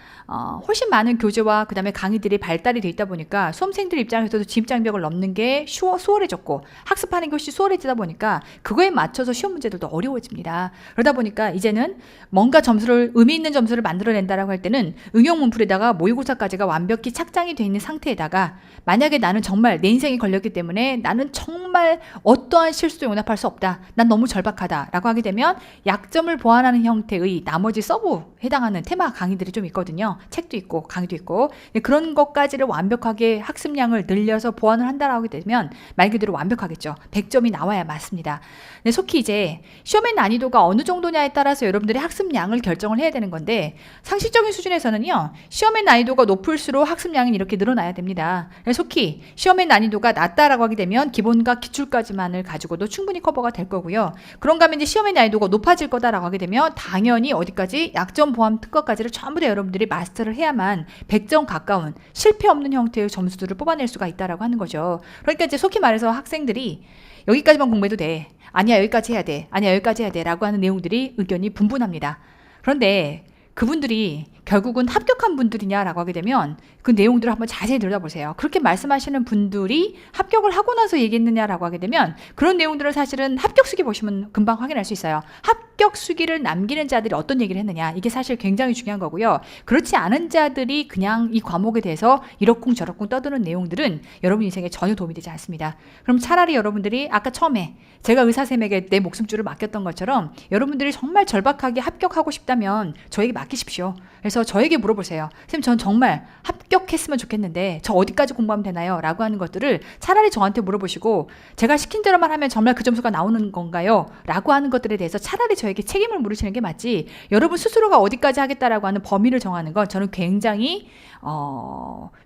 훨씬 많은 교재와 그 다음에 강의들이 발달이 돼 있다 보니까 수험생들 입장에서도 진입장벽을 넘는 게 수월해졌고 학습하는 것이 수월해지다 보니까 그거에 맞춰서 시험 문제들도 어려워집니다. 그러다 보니까 이제는 뭔가 점수를 의미 있는 점수를 만들어낸다라고 할 때는 응용 문풀에다가 모의고사까지가 완벽히 착장이 돼 있는 상태에다가 만약에 나는 정말 내 인생이 걸렸기 때문에 나는 정말 어떠한 실수도 용납할 수 없다. 난 너무 절박하다. 라고 하게 되면 약점을 보완하는 형태의 나머지 서브 해당하는 테마 강의들이 좀 있거든요. 책도 있고 강의도 있고 그런 것까지를 완벽하게 학습량을 늘려서 보완을 한다라고 하게 되면 말 그대로 완벽하겠죠. 100점이 나와야 맞습니다. 근데 속히 이제 시험의 난이도가 어느 정도냐에 따라서 여러분들의 학습량을 결정을 해야 되는 건데 상식적인 수준에서는요. 시험의 난이도가 높을수록 학습량이 이렇게 늘어나야 됩니다. 속히 시험의 난이도가 낮다라고 하게 되면 기본과 기출까지만을 가지고도 충분히 커버가 될 거고요. 그런가 하면 이제 시험의 난이도가 높아질 거다라고 하게 되면 당연히 어디까지 약점 보완 특허까지를 전부 다 여러분들이 마스터를 해야만 100점 가까운 실패 없는 형태의 점수들을 뽑아낼 수가 있다라고 하는 거죠. 그러니까 이제 속히 말해서 학생들이 여기까지만 공부해도 돼. 아니야 여기까지 해야 돼. 아니야 여기까지 해야 돼. 라고 하는 내용들이 의견이 분분합니다. 그런데 그분들이 결국은 합격한 분들이냐라고 하게 되면 그 내용들을 한번 자세히 들여다보세요. 그렇게 말씀하시는 분들이 합격을 하고 나서 얘기했느냐라고 하게 되면 그런 내용들은 사실은 합격 수기 보시면 금방 확인할 수 있어요. 합격 수기를 남기는 자들이 어떤 얘기를 했느냐, 이게 사실 굉장히 중요한 거고요. 그렇지 않은 자들이 그냥 이 과목에 대해서 이러쿵 저러쿵 떠드는 내용들은 여러분 인생에 전혀 도움이 되지 않습니다. 그럼 차라리 여러분들이 아까 처음에 제가 의사쌤에게 내 목숨줄을 맡겼던 것처럼 여러분들이 정말 절박하게 합격하고 싶다면 저에게 맡기십시오. 그래서 저에게 물어보세요. 쌤, 전 정말 합격했으면 좋겠는데 저 어디까지 공부하면 되나요? 라고 하는 것들을 차라리 저한테 물어보시고, 제가 시킨 대로만 하면 정말 그 점수가 나오는 건가요? 라고 하는 것들에 대해서 차라리 저에게 책임을 물으시는 게 맞지, 여러분 스스로가 어디까지 하겠다라고 하는 범위를 정하는 건 저는 굉장히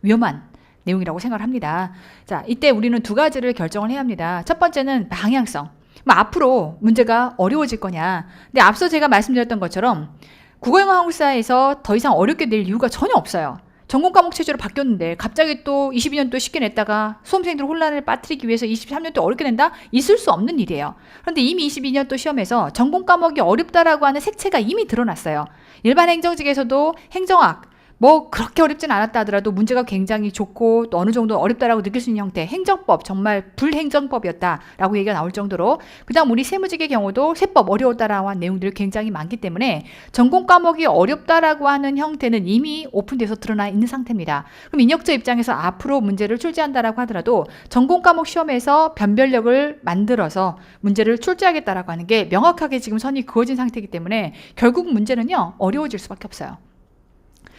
위험한 내용이라고 생각을 합니다. 자, 이때 우리는 두 가지를 결정을 해야 합니다. 첫 번째는 방향성. 앞으로 문제가 어려워질 거냐. 근데 앞서 제가 말씀드렸던 것처럼 국어영어 한국사에서 더 이상 어렵게 낼 이유가 전혀 없어요. 전공 과목 체제로 바뀌었는데 갑자기 또 22년도 쉽게 냈다가 수험생들 혼란을 빠뜨리기 위해서 23년도 어렵게 낸다? 있을 수 없는 일이에요. 그런데 이미 22년도 시험에서 전공 과목이 어렵다라고 하는 색채가 이미 드러났어요. 일반 행정직에서도 행정학 그렇게 어렵진 않았다 하더라도 문제가 굉장히 좋고 또 어느 정도 어렵다라고 느낄 수 있는 형태, 행정법 정말 불행정법이었다라고 얘기가 나올 정도로, 그다음 우리 세무직의 경우도 세법 어려웠다라고 하는 내용들이 굉장히 많기 때문에 전공 과목이 어렵다라고 하는 형태는 이미 오픈돼서 드러나 있는 상태입니다. 그럼 인혁자 입장에서 앞으로 문제를 출제한다라고 하더라도 전공 과목 시험에서 변별력을 만들어서 문제를 출제하겠다라고 하는 게 명확하게 지금 선이 그어진 상태이기 때문에 결국 문제는요 어려워질 수밖에 없어요.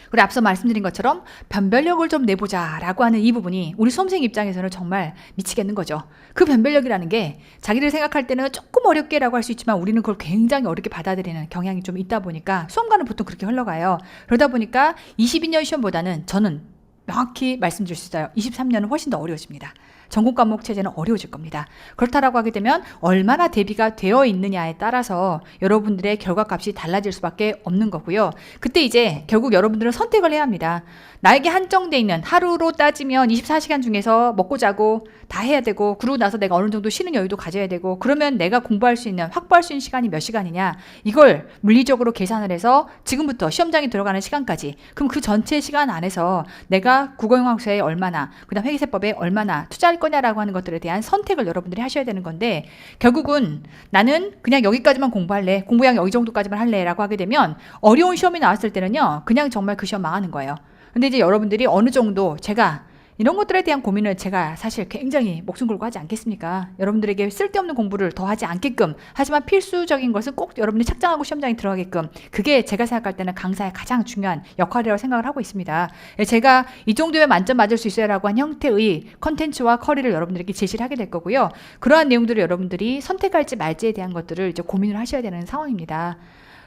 그리고 앞서 말씀드린 것처럼 변별력을 좀 내보자 라고 하는 이 부분이 우리 수험생 입장에서는 정말 미치겠는 거죠. 그 변별력이라는 게 자기들 생각할 때는 조금 어렵게 라고 할 수 있지만 우리는 그걸 굉장히 어렵게 받아들이는 경향이 좀 있다 보니까 수험관은 보통 그렇게 흘러가요. 그러다 보니까 22년 시험보다는 저는 명확히 말씀드릴 수 있어요. 23년은 훨씬 더 어려워집니다. 전공 과목 체제는 어려워질 겁니다. 그렇다라고 하게 되면 얼마나 대비가 되어 있느냐에 따라서 여러분들의 결과값이 달라질 수밖에 없는 거고요. 그때 이제 결국 여러분들은 선택을 해야 합니다. 나에게 한정돼 있는, 하루로 따지면 24시간 중에서 먹고 자고 다 해야 되고, 그러고 나서 내가 어느 정도 쉬는 여유도 가져야 되고, 그러면 내가 공부할 수 있는, 확보할 수 있는 시간이 몇 시간이냐, 이걸 물리적으로 계산을 해서 지금부터 시험장에 들어가는 시간까지, 그럼 그 전체 시간 안에서 내가 국어영어학사에 얼마나, 그 다음 회계세법에 얼마나 투자할 거냐라고 하는 것들에 대한 선택을 여러분들이 하셔야 되는 건데, 결국은 나는 그냥 여기까지만 공부할래, 공부량 여기 정도까지만 할래 라고 하게 되면 어려운 시험이 나왔을 때는요 그냥 정말 그 시험 망하는 거예요. 근데 이제 여러분들이 어느 정도, 제가 이런 것들에 대한 고민을 제가 사실 굉장히 목숨 걸고 하지 않겠습니까? 여러분들에게 쓸데없는 공부를 더 하지 않게끔, 하지만 필수적인 것은 꼭 여러분들이 착장하고 시험장에 들어가게끔, 그게 제가 생각할 때는 강사의 가장 중요한 역할이라고 생각을 하고 있습니다. 제가 이 정도면 만점 맞을 수 있어요 라고 한 형태의 컨텐츠와 커리를 여러분들에게 제시를 하게 될 거고요. 그러한 내용들을 여러분들이 선택할지 말지에 대한 것들을 이제 고민을 하셔야 되는 상황입니다.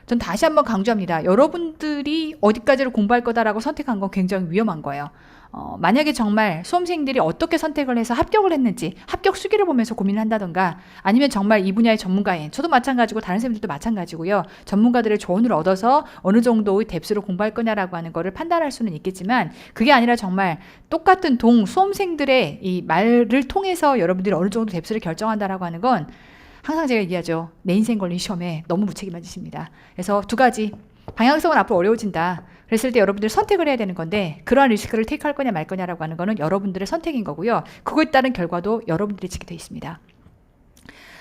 전 다시 한번 강조합니다. 여러분들이 어디까지를 공부할 거다라고 선택한 건 굉장히 위험한 거예요. 만약에 정말 수험생들이 어떻게 선택을 해서 합격을 했는지 합격 수기를 보면서 고민을 한다던가, 아니면 정말 이 분야의 전문가인, 저도 마찬가지고 다른 선생님들도 마찬가지고요, 전문가들의 조언을 얻어서 어느 정도의 뎁스로 공부할 거냐라고 하는 거를 판단할 수는 있겠지만, 그게 아니라 정말 똑같은 수험생들의 이 말을 통해서 여러분들이 어느 정도 뎁스를 결정한다라고 하는 건 항상 제가 얘기하죠. 내 인생 걸린 시험에 너무 무책임한 짓입니다. 그래서 두 가지, 방향성은 앞으로 어려워진다. 그랬을 때 여러분들 선택을 해야 되는 건데, 그러한 리스크를 테이크할 거냐 말 거냐라고 하는 거는 여러분들의 선택인 거고요. 그거에 따른 결과도 여러분들이 지게 돼 있습니다.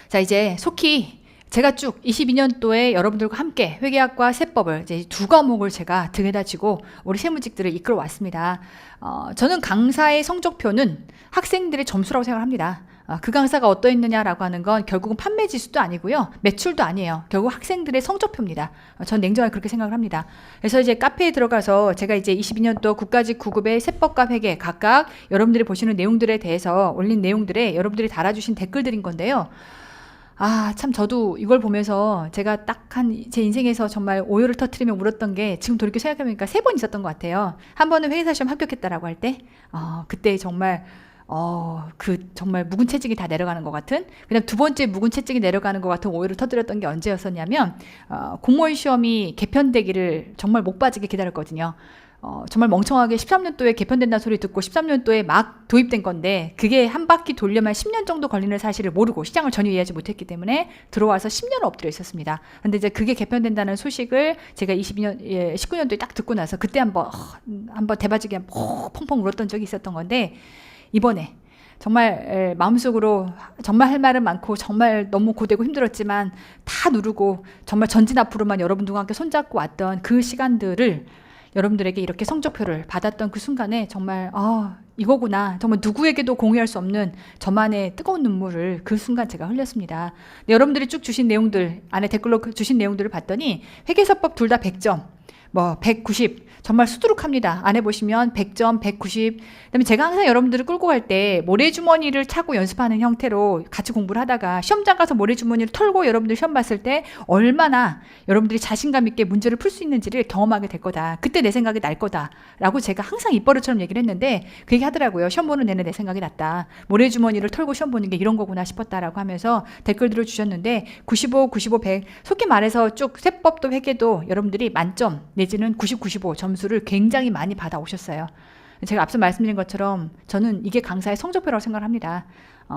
자, 이제 속히 제가 쭉 22년도에 여러분들과 함께 회계학과 세법을 이제 두 과목을 제가 등에다 지고 우리 세무직들을 이끌어 왔습니다. 저는 강사의 성적표는 학생들의 점수라고 생각합니다. 그 강사가 어떠했느냐라고 하는 건 결국은 판매 지수도 아니고요, 매출도 아니에요. 결국 학생들의 성적표입니다. 전 냉정하게 그렇게 생각을 합니다. 그래서 이제 카페에 들어가서 제가 이제 22년도 국가직 9급의 세법과 회계 각각 여러분들이 보시는 내용들에 대해서 올린 내용들에 여러분들이 달아주신 댓글들인 건데요. 참 저도 이걸 보면서 제가 딱 제 인생에서 정말 오열을 터뜨리며 울었던 게 지금 돌이켜 생각해보니까 3번 있었던 것 같아요. 한 번은 회계사 시험 합격했다라고 할 때, 그때 정말 정말 묵은 채찍이 다 내려가는 것 같은, 그다음 두 번째 묵은 채찍이 내려가는 것 같은 오해를 터뜨렸던 게 언제였었냐면, 공무원 시험이 개편되기를 정말 목 빠지게 기다렸거든요. 정말 멍청하게 13년도에 개편된다는 소리 듣고 13년도에 막 도입된 건데 그게 한 바퀴 돌려면 10년 정도 걸리는 사실을 모르고 시장을 전혀 이해하지 못했기 때문에 들어와서 10년을 엎드려 있었습니다. 근데 이제 그게 개편된다는 소식을 제가 19년도에 딱 듣고 나서 그때 한번 대바지게 펑펑 울었던 적이 있었던 건데 이번에 정말 마음속으로 정말 할 말은 많고 정말 너무 고되고 힘들었지만 다 누르고 정말 전진 앞으로만 여러분들과 함께 손잡고 왔던 그 시간들을 여러분들에게 이렇게 성적표를 받았던 그 순간에 정말 이거구나. 정말 누구에게도 공유할 수 없는 저만의 뜨거운 눈물을 그 순간 제가 흘렸습니다. 네, 여러분들이 쭉 주신 내용들 안에 댓글로 주신 내용들을 봤더니 회계사법 둘 다 100점. 190 정말 수두룩합니다. 안에 보시면 100점, 190. 그다음에 제가 항상 여러분들을 끌고 갈 때 모래주머니를 차고 연습하는 형태로 같이 공부를 하다가 시험장 가서 모래주머니를 털고 여러분들 시험 봤을 때 얼마나 여러분들이 자신감 있게 문제를 풀 수 있는지를 경험하게 될 거다. 그때 내 생각이 날 거다라고 제가 항상 입버릇처럼 얘기를 했는데 그 얘기 하더라고요. 시험 보는 내내 내 생각이 났다. 모래주머니를 털고 시험 보는 게 이런 거구나 싶었다라고 하면서 댓글들을 주셨는데 95, 95, 100 속히 말해서 쭉 세법도 회계도 여러분들이 만점 내지는 90, 95 점수를 굉장히 많이 받아오셨어요. 제가 앞서 말씀드린 것처럼 저는 이게 강사의 성적표라고 생각을 합니다.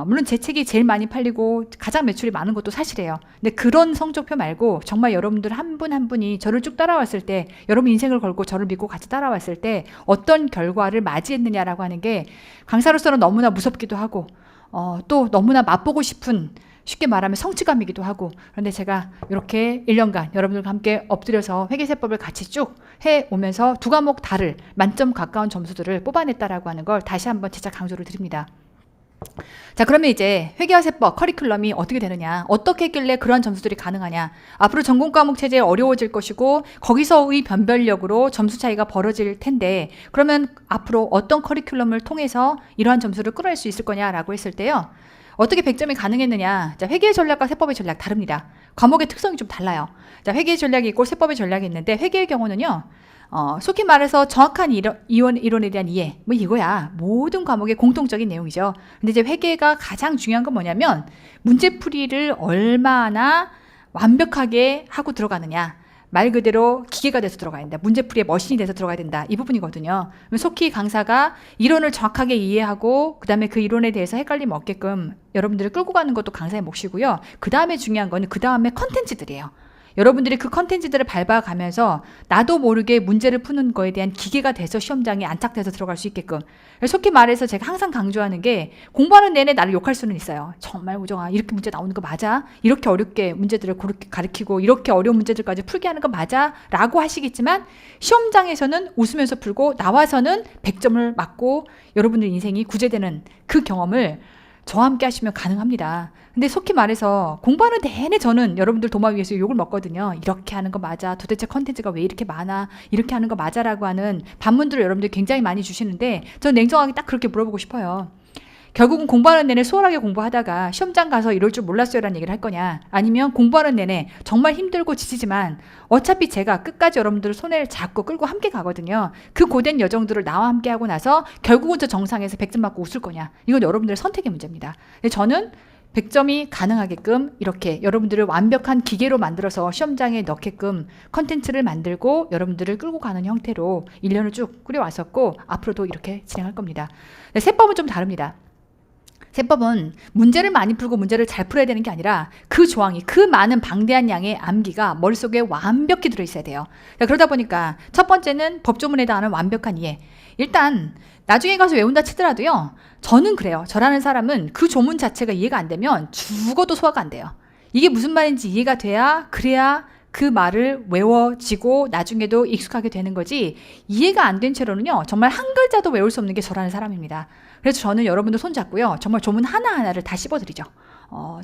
물론 제 책이 제일 많이 팔리고 가장 매출이 많은 것도 사실이에요. 근데 그런 성적표 말고 정말 여러분들 한 분 한 분이 저를 쭉 따라왔을 때 여러분 인생을 걸고 저를 믿고 같이 따라왔을 때 어떤 결과를 맞이했느냐라고 하는 게 강사로서는 너무나 무섭기도 하고 또 너무나 맛보고 싶은 쉽게 말하면 성취감이기도 하고 그런데 제가 이렇게 1년간 여러분들과 함께 엎드려서 회계세법을 같이 쭉 해오면서 두 과목 다를 만점 가까운 점수들을 뽑아냈다라고 하는 걸 다시 한번 진짜 강조를 드립니다. 자, 그러면 이제 회계와 세법 커리큘럼이 어떻게 되느냐, 어떻게 했길래 그런 점수들이 가능하냐, 앞으로 전공 과목 체제 어려워질 것이고 거기서의 변별력으로 점수 차이가 벌어질 텐데 그러면 앞으로 어떤 커리큘럼을 통해서 이러한 점수를 끌어낼 수 있을 거냐라고 했을 때요, 어떻게 100점이 가능했느냐. 자, 회계의 전략과 세법의 전략 다릅니다. 과목의 특성이 좀 달라요. 자, 회계의 전략이 있고 세법의 전략이 있는데 회계의 경우는요, 속히 말해서 정확한 이론에 대한 이해, 이거야. 모든 과목의 공통적인 내용이죠. 근데 이제 회계가 가장 중요한 건 뭐냐면 문제풀이를 얼마나 완벽하게 하고 들어가느냐. 말 그대로 기계가 돼서 들어가야 된다. 문제풀이의 머신이 돼서 들어가야 된다. 이 부분이거든요. 속히 강사가 이론을 정확하게 이해하고 그 다음에 그 이론에 대해서 헷갈림 없게끔 여러분들을 끌고 가는 것도 강사의 몫이고요. 그 다음에 중요한 거는 그 다음에 컨텐츠들이에요. 여러분들이 그 컨텐츠들을 밟아가면서 나도 모르게 문제를 푸는 거에 대한 기계가 돼서 시험장에 안착돼서 들어갈 수 있게끔. 속히 말해서 제가 항상 강조하는 게 공부하는 내내 나를 욕할 수는 있어요. 정말 우정아 이렇게 문제 나오는 거 맞아? 이렇게 어렵게 문제들을 그렇게 가르치고 이렇게 어려운 문제들까지 풀게 하는 거 맞아? 라고 하시겠지만 시험장에서는 웃으면서 풀고 나와서는 100점을 맞고 여러분들 인생이 구제되는 그 경험을 저와 함께 하시면 가능합니다. 근데 속히 말해서 공부하는 내내 저는 여러분들 도마 위에서 욕을 먹거든요. 이렇게 하는 거 맞아? 도대체 컨텐츠가 왜 이렇게 많아? 이렇게 하는 거 맞아라고 하는 반문들을 여러분들 굉장히 많이 주시는데 저는 냉정하게 딱 그렇게 물어보고 싶어요. 결국은 공부하는 내내 수월하게 공부하다가 시험장 가서 이럴 줄 몰랐어요 라는 얘기를 할 거냐, 아니면 공부하는 내내 정말 힘들고 지치지만 어차피 제가 끝까지 여러분들을 손을 잡고 끌고 함께 가거든요. 그 고된 여정들을 나와 함께 하고 나서 결국은 저 정상에서 100점 맞고 웃을 거냐, 이건 여러분들의 선택의 문제입니다. 근데 저는 100점이 가능하게끔 이렇게 여러분들을 완벽한 기계로 만들어서 시험장에 넣게끔 컨텐츠를 만들고 여러분들을 끌고 가는 형태로 1년을 쭉 꾸려왔었고 앞으로도 이렇게 진행할 겁니다. 세법은 좀 다릅니다. 세법은 문제를 많이 풀고 문제를 잘 풀어야 되는 게 아니라 그 조항이, 그 많은 방대한 양의 암기가 머릿속에 완벽히 들어있어야 돼요. 그러다 보니까 첫 번째는 법조문에 대한 완벽한 이해. 일단 나중에 가서 외운다 치더라도요, 저는 그래요. 저라는 사람은 그 조문 자체가 이해가 안 되면 죽어도 소화가 안 돼요. 이게 무슨 말인지 이해가 돼야, 그래야 그 말을 외워지고 나중에도 익숙하게 되는 거지, 이해가 안 된 채로는요 정말 한 글자도 외울 수 없는 게 저라는 사람입니다. 그래서 저는 여러분들 손잡고요 정말 조문 하나하나를 다 씹어드리죠.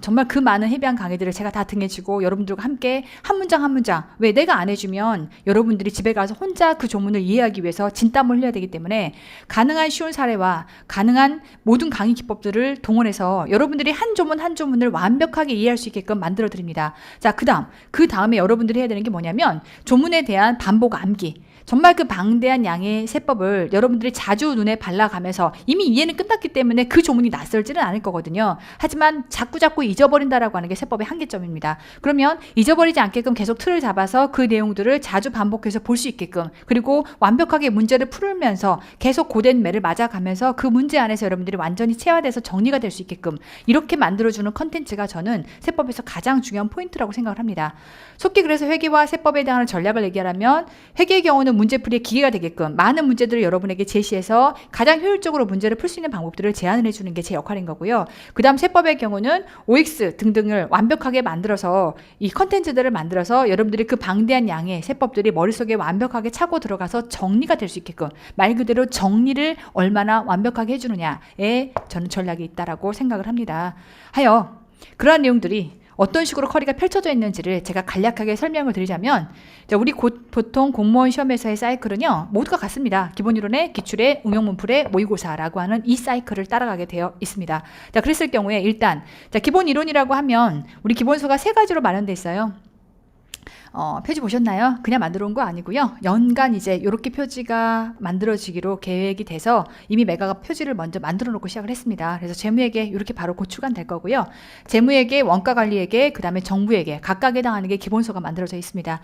정말 그 많은 해비한 강의들을 제가 다 등에 지고 여러분들과 함께 한 문장 한 문장, 왜 내가 안 해주면 여러분들이 집에 가서 혼자 그 조문을 이해하기 위해서 진땀을 흘려야 되기 때문에 가능한 쉬운 사례와 가능한 모든 강의 기법들을 동원해서 여러분들이 한 조문 한 조문을 완벽하게 이해할 수 있게끔 만들어 드립니다. 자, 그 다음에 여러분들이 해야 되는 게 뭐냐면 조문에 대한 반복 암기. 정말 그 방대한 양의 세법을 여러분들이 자주 눈에 발라가면서 이미 이해는 끝났기 때문에 그 조문이 낯설지는 않을 거거든요. 하지만 자꾸자꾸 잊어버린다라고 하는 게 세법의 한계점입니다. 그러면 잊어버리지 않게끔 계속 틀을 잡아서 그 내용들을 자주 반복해서 볼 수 있게끔, 그리고 완벽하게 문제를 풀면서 계속 고된 매를 맞아가면서 그 문제 안에서 여러분들이 완전히 체화돼서 정리가 될 수 있게끔 이렇게 만들어주는 컨텐츠가 저는 세법에서 가장 중요한 포인트라고 생각을 합니다. 속기 그래서 회계와 세법에 대한 전략을 얘기하라면, 회계의 경우는 문제풀이의 기계가 되게끔 많은 문제들을 여러분에게 제시해서 가장 효율적으로 문제를 풀 수 있는 방법들을 제안을 해주는 게 제 역할인 거고요. 그 다음 세법의 경우는 OX 등등을 완벽하게 만들어서 이 컨텐츠들을 만들어서 여러분들이 그 방대한 양의 세법들이 머릿속에 완벽하게 차고 들어가서 정리가 될 수 있게끔, 말 그대로 정리를 얼마나 완벽하게 해주느냐에 저는 전략이 있다라고 생각을 합니다. 하여 그러한 내용들이 어떤 식으로 커리가 펼쳐져 있는지를 제가 간략하게 설명을 드리자면, 우리 보통 공무원 시험에서의 사이클은요 모두가 같습니다. 기본이론에, 기출에, 응용문풀에, 모의고사라고 하는 이 사이클을 따라가게 되어 있습니다. 자, 그랬을 경우에 일단 기본이론이라고 하면 우리 기본서가 3가지로 마련되어 있어요. 표지 보셨나요? 그냥 만들어 온 거 아니고요. 연간 이제 이렇게 표지가 만들어지기로 계획이 돼서 이미 메가가 표지를 먼저 만들어 놓고 시작을 했습니다. 그래서 재무회계 이렇게 바로 고추가 될 거고요. 재무회계, 원가관리회계, 그 다음에 정부회계 각각에 해당하는 게 기본서가 만들어져 있습니다.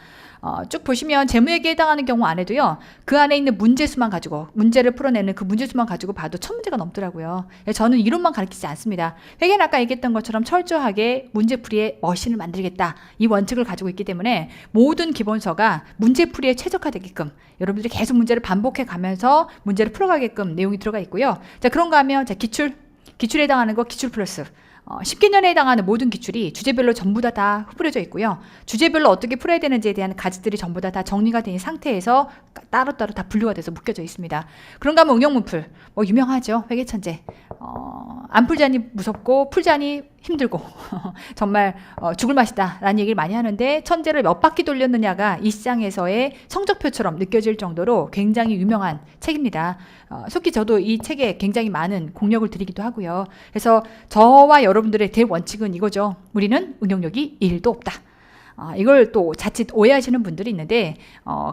쭉 보시면 재무회계에 해당하는 경우 안에도요, 그 안에 있는 문제수만 가지고, 문제를 풀어내는 그 문제수만 가지고 봐도 1000문제가 넘더라고요. 저는 이론만 가르치지 않습니다. 회계는 아까 얘기했던 것처럼 철저하게 문제풀이의 머신을 만들겠다, 이 원칙을 가지고 있기 때문에 모든 기본서가 문제풀이에 최적화되게끔 여러분들이 계속 문제를 반복해 가면서 문제를 풀어가게끔 내용이 들어가 있고요. 자, 그런가 하면 기출에 해당하는 거 기출 플러스 10개년에 해당하는 모든 기출이 주제별로 전부 다 흩뿌려져 있고요. 주제별로 어떻게 풀어야 되는지에 대한 가지들이 전부 다 정리가 된 상태에서 따로따로 다 분류가 돼서 묶여져 있습니다. 그런가 하면 응용문풀, 유명하죠. 회계천재. 안 풀자니 무섭고 풀자니 힘들고 정말 죽을 맛이다 라는 얘기를 많이 하는데, 천재를 몇 바퀴 돌렸느냐가 이 시장에서의 성적표처럼 느껴질 정도로 굉장히 유명한 책입니다. 속히 저도 이 책에 굉장히 많은 공력을 드리기도 하고요. 그래서 저와 여러분들의 대원칙은 이거죠. 우리는 응용력이 1도 없다. 이걸 또 자칫 오해하시는 분들이 있는데,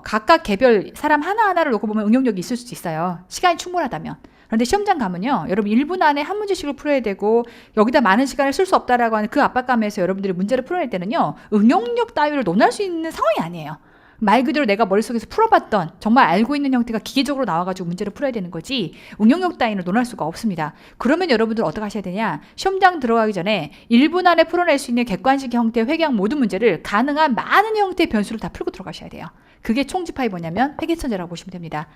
각각 개별 사람 하나하나를 놓고 보면 응용력이 있을 수도 있어요. 시간이 충분하다면. 그런데 시험장 가면요, 여러분 1분 안에 한 문제씩을 풀어야 되고 여기다 많은 시간을 쓸 수 없다라고 하는 그 압박감에서 여러분들이 문제를 풀어낼 때는요, 응용력 따위를 논할 수 있는 상황이 아니에요. 말 그대로 내가 머릿속에서 풀어봤던, 정말 알고 있는 형태가 기계적으로 나와가지고 문제를 풀어야 되는 거지, 응용력 따위는 논할 수가 없습니다. 그러면 여러분들 어떻게 하셔야 되냐, 시험장 들어가기 전에 1분 안에 풀어낼 수 있는 객관식 형태의 회계학 모든 문제를 가능한 많은 형태의 변수를 다 풀고 들어가셔야 돼요. 그게 총집합이 뭐냐면 회계천재라고 보시면 됩니다.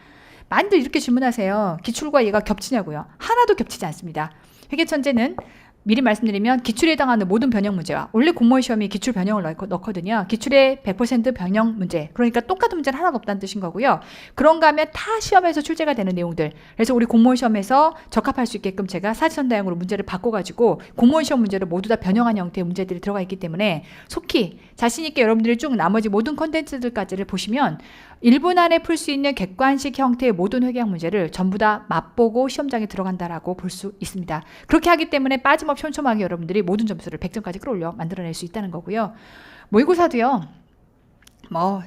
많이들 이렇게 질문하세요. 기출과 얘가 겹치냐고요. 하나도 겹치지 않습니다. 회계천재는 미리 말씀드리면 기출에 해당하는 모든 변형 문제와, 원래 공무원 시험이 기출 변형을 넣거든요. 기출의 100% 변형 문제, 그러니까 똑같은 문제는 하나도 없다는 뜻인 거고요. 그런가 하면 다 시험에서 출제가 되는 내용들, 그래서 우리 공무원 시험에서 적합할 수 있게끔 제가 사지선다형으로 문제를 바꿔가지고 공무원 시험 문제를 모두 다 변형한 형태의 문제들이 들어가 있기 때문에 속히 자신 있게 여러분들이 쭉 나머지 모든 컨텐츠들까지를 보시면 1분 안에 풀 수 있는 객관식 형태의 모든 회계학 문제를 전부 다 맛보고 시험장에 들어간다라고 볼 수 있습니다. 그렇게 하기 때문에 빠짐없이 촘촘하게 여러분들이 모든 점수를 100점까지 끌어올려 만들어낼 수 있다는 거고요. 모의고사도요,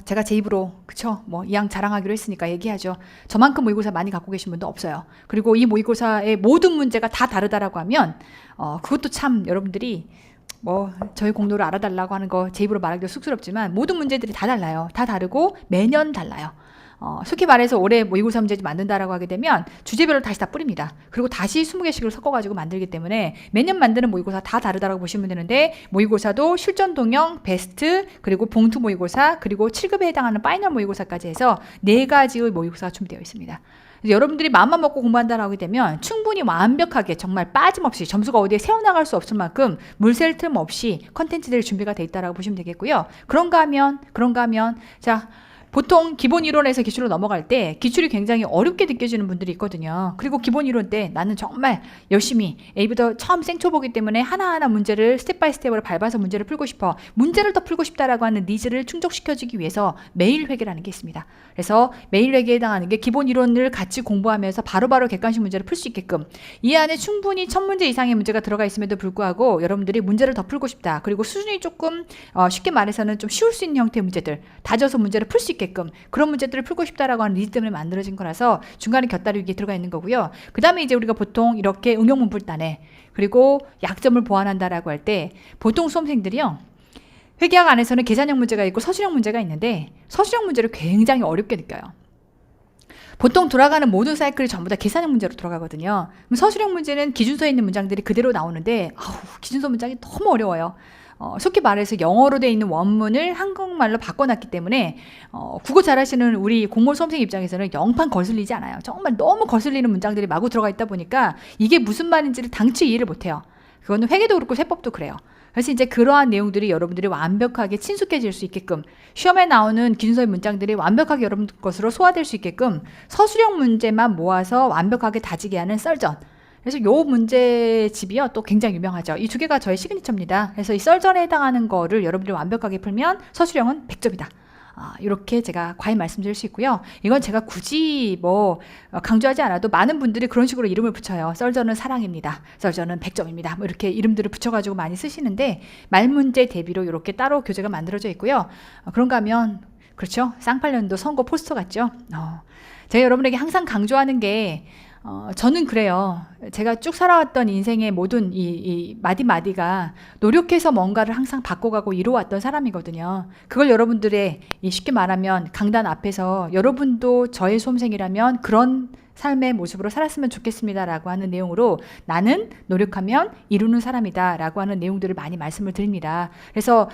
제가 제 입으로, 그쵸? 이왕 자랑하기로 했으니까 얘기하죠. 저만큼 모의고사 많이 갖고 계신 분도 없어요. 그리고 이 모의고사의 모든 문제가 다 다르다라고 하면, 그것도 참 여러분들이 저희 공로를 알아달라고 하는 거 제 입으로 말하기도 쑥스럽지만, 모든 문제들이 다 달라요. 다 다르고 매년 달라요. 솔직히 말해서 올해 모의고사 문제 만든다라고 하게 되면 주제별로 다시 다 뿌립니다. 그리고 다시 20개씩을 섞어가지고 만들기 때문에 매년 만드는 모의고사 다 다르다라고 보시면 되는데, 모의고사도 실전 동형, 베스트, 그리고 봉투 모의고사, 그리고 7급에 해당하는 파이널 모의고사까지 해서 4가지의 모의고사가 준비되어 있습니다. 여러분들이 마음만 먹고 공부한다라고 하게 되면 충분히 완벽하게 정말 빠짐없이 점수가 어디에 새어나갈 수 없을 만큼 물샐 틈 없이 컨텐츠들이 준비가 돼 있다라고 보시면 되겠고요. 그런가 하면 자, 보통 기본 이론에서 기출로 넘어갈 때 기출이 굉장히 어렵게 느껴지는 분들이 있거든요. 그리고 기본 이론 때 나는 정말 열심히 A부터 처음 생초보기 때문에 하나하나 문제를 스텝 바이 스텝으로 밟아서 문제를 풀고 싶어, 문제를 더 풀고 싶다라고 하는 니즈를 충족시켜주기 위해서 매일 회계라는 게 있습니다. 그래서 매일 회계에 해당하는 게 기본 이론을 같이 공부하면서 바로바로 객관식 문제를 풀 수 있게끔, 이 안에 충분히 1000문제 이상의 문제가 들어가 있음에도 불구하고 여러분들이 문제를 더 풀고 싶다, 그리고 수준이 조금 쉽게 말해서는 좀 쉬울 수 있는 형태의 문제들 다져서 문제를 풀 수 있게 있게끔 그런 문제들을 풀고 싶다라고 하는 니즈 때문에 만들어진 거라서 중간에 곁다리 위기에 들어가 있는 거고요. 그 다음에 이제 우리가 보통 이렇게 응용 문풀단에 그리고 약점을 보완한다라고 할 때 보통 수험생들이요. 회계학 안에서는 계산형 문제가 있고 서술형 문제가 있는데 서술형 문제를 굉장히 어렵게 느껴요. 보통 돌아가는 모든 사이클이 전부 다 계산형 문제로 돌아가거든요. 그럼 서술형 문제는 기준서에 있는 문장들이 그대로 나오는데 기준서 문장이 너무 어려워요. 속히 말해서 영어로 돼 있는 원문을 한국말로 바꿔놨기 때문에 국어 잘하시는 우리 공무원 수험생 입장에서는 영판 거슬리지 않아요. 정말 너무 거슬리는 문장들이 마구 들어가 있다 보니까 이게 무슨 말인지를 당최 이해를 못해요. 그거는 회계도 그렇고 세법도 그래요. 그래서 이제 그러한 내용들이 여러분들이 완벽하게 친숙해질 수 있게끔 시험에 나오는 기준서의 문장들이 완벽하게 여러분 것으로 소화될 수 있게끔 서술형 문제만 모아서 완벽하게 다지게 하는 썰전. 그래서 요 문제집이요 또 굉장히 유명하죠. 이 두 개가 저의 시그니처입니다. 그래서 이 썰전에 해당하는 거를 여러분들이 완벽하게 풀면 서술형은 100점이다. 이렇게 제가 과히 말씀드릴 수 있고요. 이건 제가 굳이 강조하지 않아도 많은 분들이 그런 식으로 이름을 붙여요. 썰전은 사랑입니다. 썰전은 100점입니다. 뭐 이렇게 이름들을 붙여가지고 많이 쓰시는데 말문제 대비로 이렇게 따로 교재가 만들어져 있고요. 그런가 하면 그렇죠. 쌍팔년도 선거 포스터 같죠. 제가 여러분에게 항상 강조하는 게 저는 그래요. 제가 쭉 살아왔던 인생의 모든 이 마디마디가 노력해서 뭔가를 항상 바꿔가고 이루어왔던 사람이거든요. 그걸 여러분들의 쉽게 말하면 강단 앞에서 여러분도 저의 수험생이라면 그런 삶의 모습으로 살았으면 좋겠습니다라고 하는 내용으로 나는 노력하면 이루는 사람이다라고 하는 내용들을 많이 말씀을 드립니다. 그래서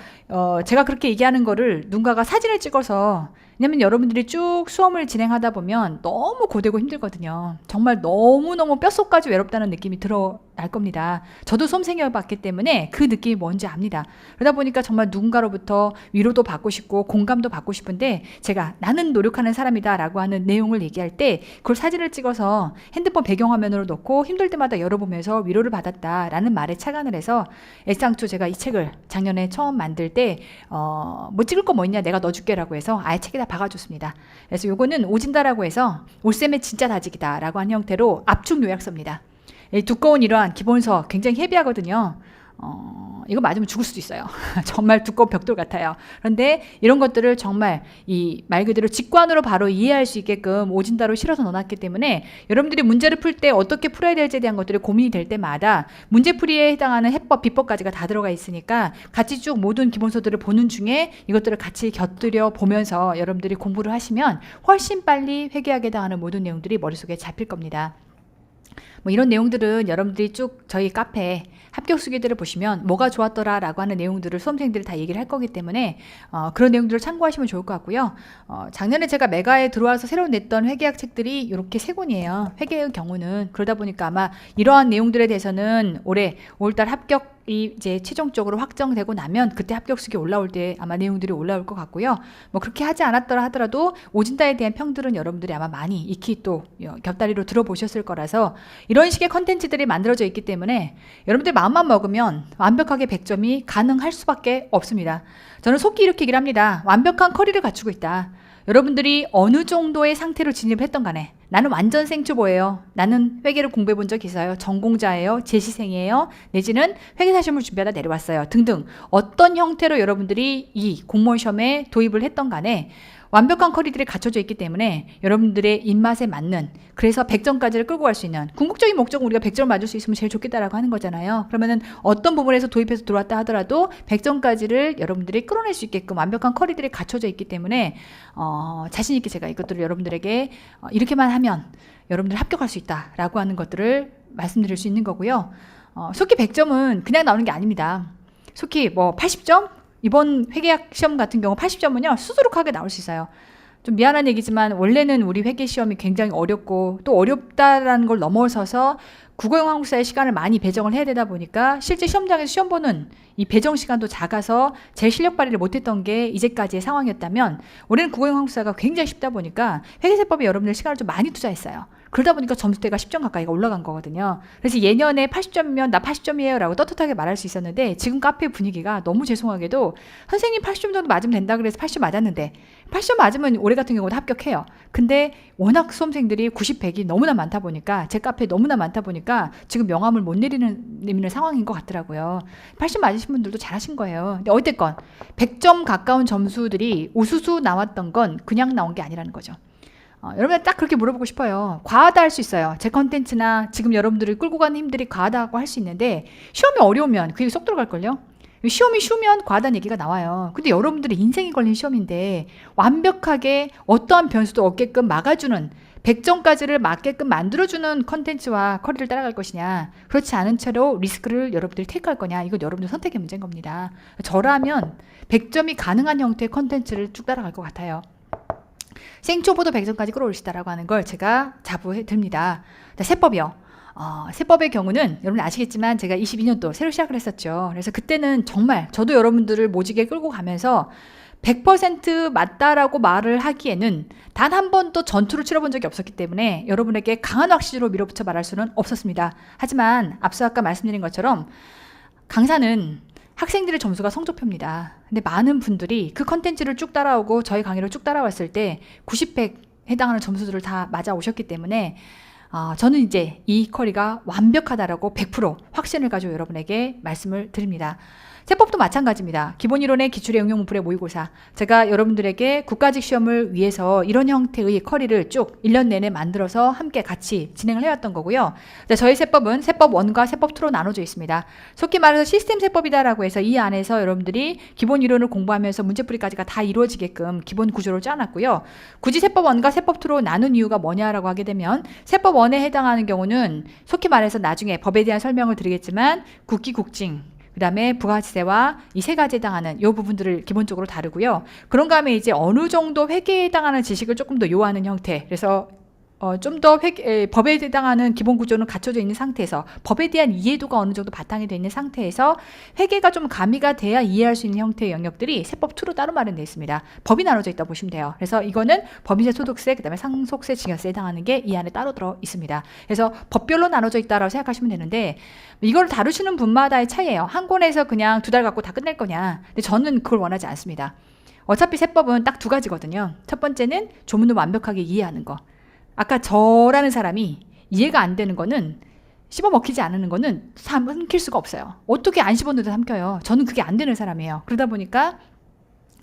제가 그렇게 얘기하는 거를 누군가가 사진을 찍어서 왜냐면 여러분들이 쭉 수험을 진행하다 보면 너무 고되고 힘들거든요. 정말 너무너무 뼛속까지 외롭다는 느낌이 드러날 겁니다. 저도 수험생이어봤기 때문에 그 느낌이 뭔지 압니다. 그러다 보니까 정말 누군가로부터 위로도 받고 싶고 공감도 받고 싶은데 제가 나는 노력하는 사람이다 라고 하는 내용을 얘기할 때 그걸 사진을 찍어서 핸드폰 배경화면으로 놓고 힘들 때마다 열어보면서 위로를 받았다라는 말에 착안을 해서 애쌍투 제가 이 책을 작년에 처음 만들 때 뭐 찍을 거 뭐 있냐 내가 넣어줄게 라고 해서 아예 책에다 박아줬습니다. 그래서 요거는 오진다라고 해서 올쌤의 진짜 다지기다 라고 한 형태로 압축 요약서입니다. 두꺼운 이러한 기본서 굉장히 헤비하거든요. 이거 맞으면 죽을 수도 있어요. 정말 두꺼운 벽돌 같아요. 그런데 이런 것들을 정말 이 말 그대로 직관으로 바로 이해할 수 있게끔 오진다로 실어서 넣어놨기 때문에 여러분들이 문제를 풀 때 어떻게 풀어야 될지에 대한 것들이 고민이 될 때마다 문제풀이에 해당하는 해법, 비법까지가 다 들어가 있으니까 같이 쭉 모든 기본서들을 보는 중에 이것들을 같이 곁들여 보면서 여러분들이 공부를 하시면 훨씬 빨리 회계학에 해당하는 모든 내용들이 머릿속에 잡힐 겁니다. 뭐 이런 내용들은 여러분들이 쭉 저희 카페 합격 수기들을 보시면 뭐가 좋았더라 라고 하는 내용들을 수험생들이 다 얘기를 할 거기 때문에 그런 내용들을 참고하시면 좋을 것 같고요. 작년에 제가 메가에 들어와서 새로 냈던 회계학 책들이 이렇게 3권이에요. 회계의 경우는 그러다 보니까 아마 이러한 내용들에 대해서는 올해 5월달 합격이 이제 최종적으로 확정되고 나면 그때 합격수기 올라올 때 아마 내용들이 올라올 것 같고요. 뭐 그렇게 하지 않았더라 하더라도 오진다에 대한 평들은 여러분들이 아마 많이 익히 또 곁다리로 들어보셨을 거라서 이런 식의 컨텐츠들이 만들어져 있기 때문에 여러분들 마음만 먹으면 완벽하게 100점이 가능할 수밖에 없습니다. 저는 속기 이렇게 얘기를 합니다. 완벽한 커리를 갖추고 있다. 여러분들이 어느 정도의 상태로 진입을 했던 간에 나는 완전 생초보예요. 나는 회계를 공부해 본 적이 있어요. 전공자예요. 재시생이에요. 내지는 회계사 시험을 준비하다 내려왔어요. 등등 어떤 형태로 여러분들이 이 공무원 시험에 도입을 했던 간에 완벽한 커리들이 갖춰져 있기 때문에 여러분들의 입맛에 맞는 그래서 100점까지를 끌고 갈 수 있는 궁극적인 목적은 우리가 100점을 맞을 수 있으면 제일 좋겠다라고 하는 거잖아요. 그러면은 어떤 부분에서 도입해서 들어왔다 하더라도 100점까지를 여러분들이 끌어낼 수 있게끔 완벽한 커리들이 갖춰져 있기 때문에 자신 있게 제가 이것들을 여러분들에게 이렇게만 하면 여러분들 합격할 수 있다라고 하는 것들을 말씀드릴 수 있는 거고요. 속히 100점은 그냥 나오는 게 아닙니다. 속히 뭐 80점? 이번 회계학 시험 같은 경우 80점은요 수두룩하게 나올 수 있어요. 좀 미안한 얘기지만 원래는 우리 회계 시험이 굉장히 어렵고 또 어렵다라는 걸 넘어서서 국어용 한국사의 시간을 많이 배정을 해야 되다 보니까 실제 시험장에서 시험 보는 이 배정 시간도 작아서 제 실력 발휘를 못했던 게 이제까지의 상황이었다면 올해는 국어용 한국사가 굉장히 쉽다 보니까 회계세법에 여러분들 시간을 좀 많이 투자했어요. 그러다 보니까 점수대가 10점 가까이가 올라간 거거든요. 그래서 예년에 80점이면 나 80점이에요 라고 떳떳하게 말할 수 있었는데 지금 카페 분위기가 너무 죄송하게도 선생님 80점 정도 맞으면 된다 그래서 80점 맞았는데 80점 맞으면 올해 같은 경우도 합격해요. 근데 워낙 수험생들이 90, 100이 너무나 많다 보니까 제 카페에 너무나 많다 보니까 보니까 지금 명함을 못 내미는 상황인 것 같더라고요. 80 맞으신 분들도 잘하신 거예요. 근데 어쨌건 100점 가까운 점수들이 우수수 나왔던 건 그냥 나온 게 아니라는 거죠. 여러분 딱 그렇게 물어보고 싶어요. 과하다 할 수 있어요. 제 컨텐츠나 지금 여러분들을 끌고 가는 힘들이 과하다고 할 수 있는데 시험이 어려우면 그 얘기 쏙 들어갈걸요? 시험이 쉬우면 과하다는 얘기가 나와요. 근데 여러분들의 인생이 걸린 시험인데 완벽하게 어떠한 변수도 없게끔 막아주는 100점까지를 맞게끔 만들어주는 컨텐츠와 커리를 따라갈 것이냐, 그렇지 않은 채로 리스크를 여러분들이 테이크할 거냐, 이건 여러분들 선택의 문제인 겁니다. 저라면 100점이 가능한 형태의 컨텐츠를 쭉 따라갈 것 같아요. 생초보도 100점까지 끌어올 수 있다라고 하는 걸 제가 자부해 듭니다. 세법이요. 세법의 경우는 여러분 아시겠지만 제가 22년도 새로 시작을 했었죠. 그래서 그때는 정말 저도 여러분들을 모직에 끌고 가면서 100% 맞다라고 말을 하기에는 단 한 번도 전투를 치러본 적이 없었기 때문에 여러분에게 강한 확신으로 밀어붙여 말할 수는 없었습니다. 하지만 앞서 아까 말씀드린 것처럼 강사는 학생들의 점수가 성적표입니다. 근데 많은 분들이 그 컨텐츠를 쭉 따라오고 저희 강의를 쭉 따라왔을 때 90, 100 해당하는 점수들을 다 맞아 오셨기 때문에 저는 이제 이 커리가 완벽하다라고 100% 확신을 가지고 여러분에게 말씀을 드립니다. 세법도 마찬가지입니다. 기본이론의 기출의 응용 문풀의 모의고사. 제가 여러분들에게 국가직 시험을 위해서 이런 형태의 커리를 쭉 1년 내내 만들어서 함께 같이 진행을 해왔던 거고요. 저희 세법은 세법 1과 세법 2로 나눠져 있습니다. 속히 말해서 시스템 세법이다라고 해서 이 안에서 여러분들이 기본이론을 공부하면서 문제풀이까지가 다 이루어지게끔 기본 구조를 짜놨고요. 굳이 세법 1과 세법 2로 나눈 이유가 뭐냐라고 하게 되면 세법 1에 해당하는 경우는 속히 말해서 나중에 법에 대한 설명을 드리겠지만 국기, 국징, 그 다음에 부가세와 이 세 가지에 해당하는 이 부분들을 기본적으로 다루고요. 그런 다음에 이제 어느 정도 회계에 해당하는 지식을 조금 더 요하는 형태. 그래서 좀 더 법에 해당하는 기본 구조는 갖춰져 있는 상태에서 법에 대한 이해도가 어느 정도 바탕이 되어 있는 상태에서 회계가 좀 가미가 돼야 이해할 수 있는 형태의 영역들이 세법 2로 따로 마련되어 있습니다. 법이 나눠져 있다 보시면 돼요. 그래서 이거는 법인세, 소득세, 그 다음에 상속세, 증여세에 해당하는 게 이 안에 따로 들어 있습니다. 그래서 법별로 나눠져 있다라고 생각하시면 되는데 이걸 다루시는 분마다의 차이예요. 한 권에서 그냥 2달 갖고 다 끝낼 거냐. 근데 저는 그걸 원하지 않습니다. 어차피 세법은 딱 2가지거든요. 첫 번째는 조문을 완벽하게 이해하는 거. 아까 저라는 사람이 이해가 안 되는 거는 씹어먹히지 않는 거는 삼킬 수가 없어요. 어떻게 안 씹었는데 삼켜요. 저는 그게 안 되는 사람이에요. 그러다 보니까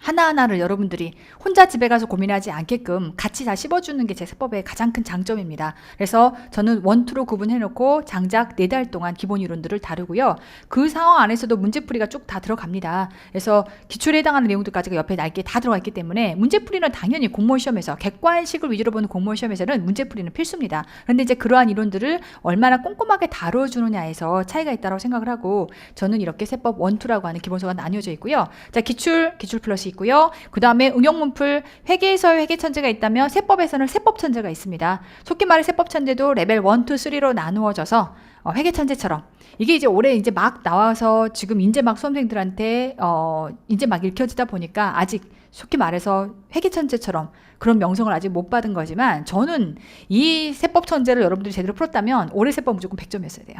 하나하나를 여러분들이 혼자 집에 가서 고민하지 않게끔 같이 다 씹어주는 게 제 세법의 가장 큰 장점입니다. 그래서 저는 1, 2로 구분해놓고 장작 4달 동안 기본 이론들을 다루고요. 그 상황 안에서도 문제풀이가 쭉 다 들어갑니다. 그래서 기출에 해당하는 내용들까지가 옆에 날개 다 들어가 있기 때문에 문제풀이는 당연히 공무원 시험에서 객관식을 위주로 보는 공무원 시험에서는 문제풀이는 필수입니다. 그런데 이제 그러한 이론들을 얼마나 꼼꼼하게 다뤄주느냐에서 차이가 있다고 생각을 하고 저는 이렇게 세법 1, 2라고 하는 기본서가 나뉘어져 있고요. 자, 기출 플러스 있고요. 그 다음에 응용문풀, 회계에서의 회계천재가 있다면 세법에서는 세법천재가 있습니다. 속기 말해 세법천재도 레벨 1, 2, 3로 나누어져서 회계천재처럼 이게 이제 올해 이제 막 나와서 지금 이제 막 수험생들한테 이제 막 읽혀지다 보니까 아직 속기 말해서 회계천재처럼 그런 명성을 아직 못 받은 거지만 저는 이 세법천재를 여러분들이 제대로 풀었다면 올해 세법 무조건 100점이었어야 돼요.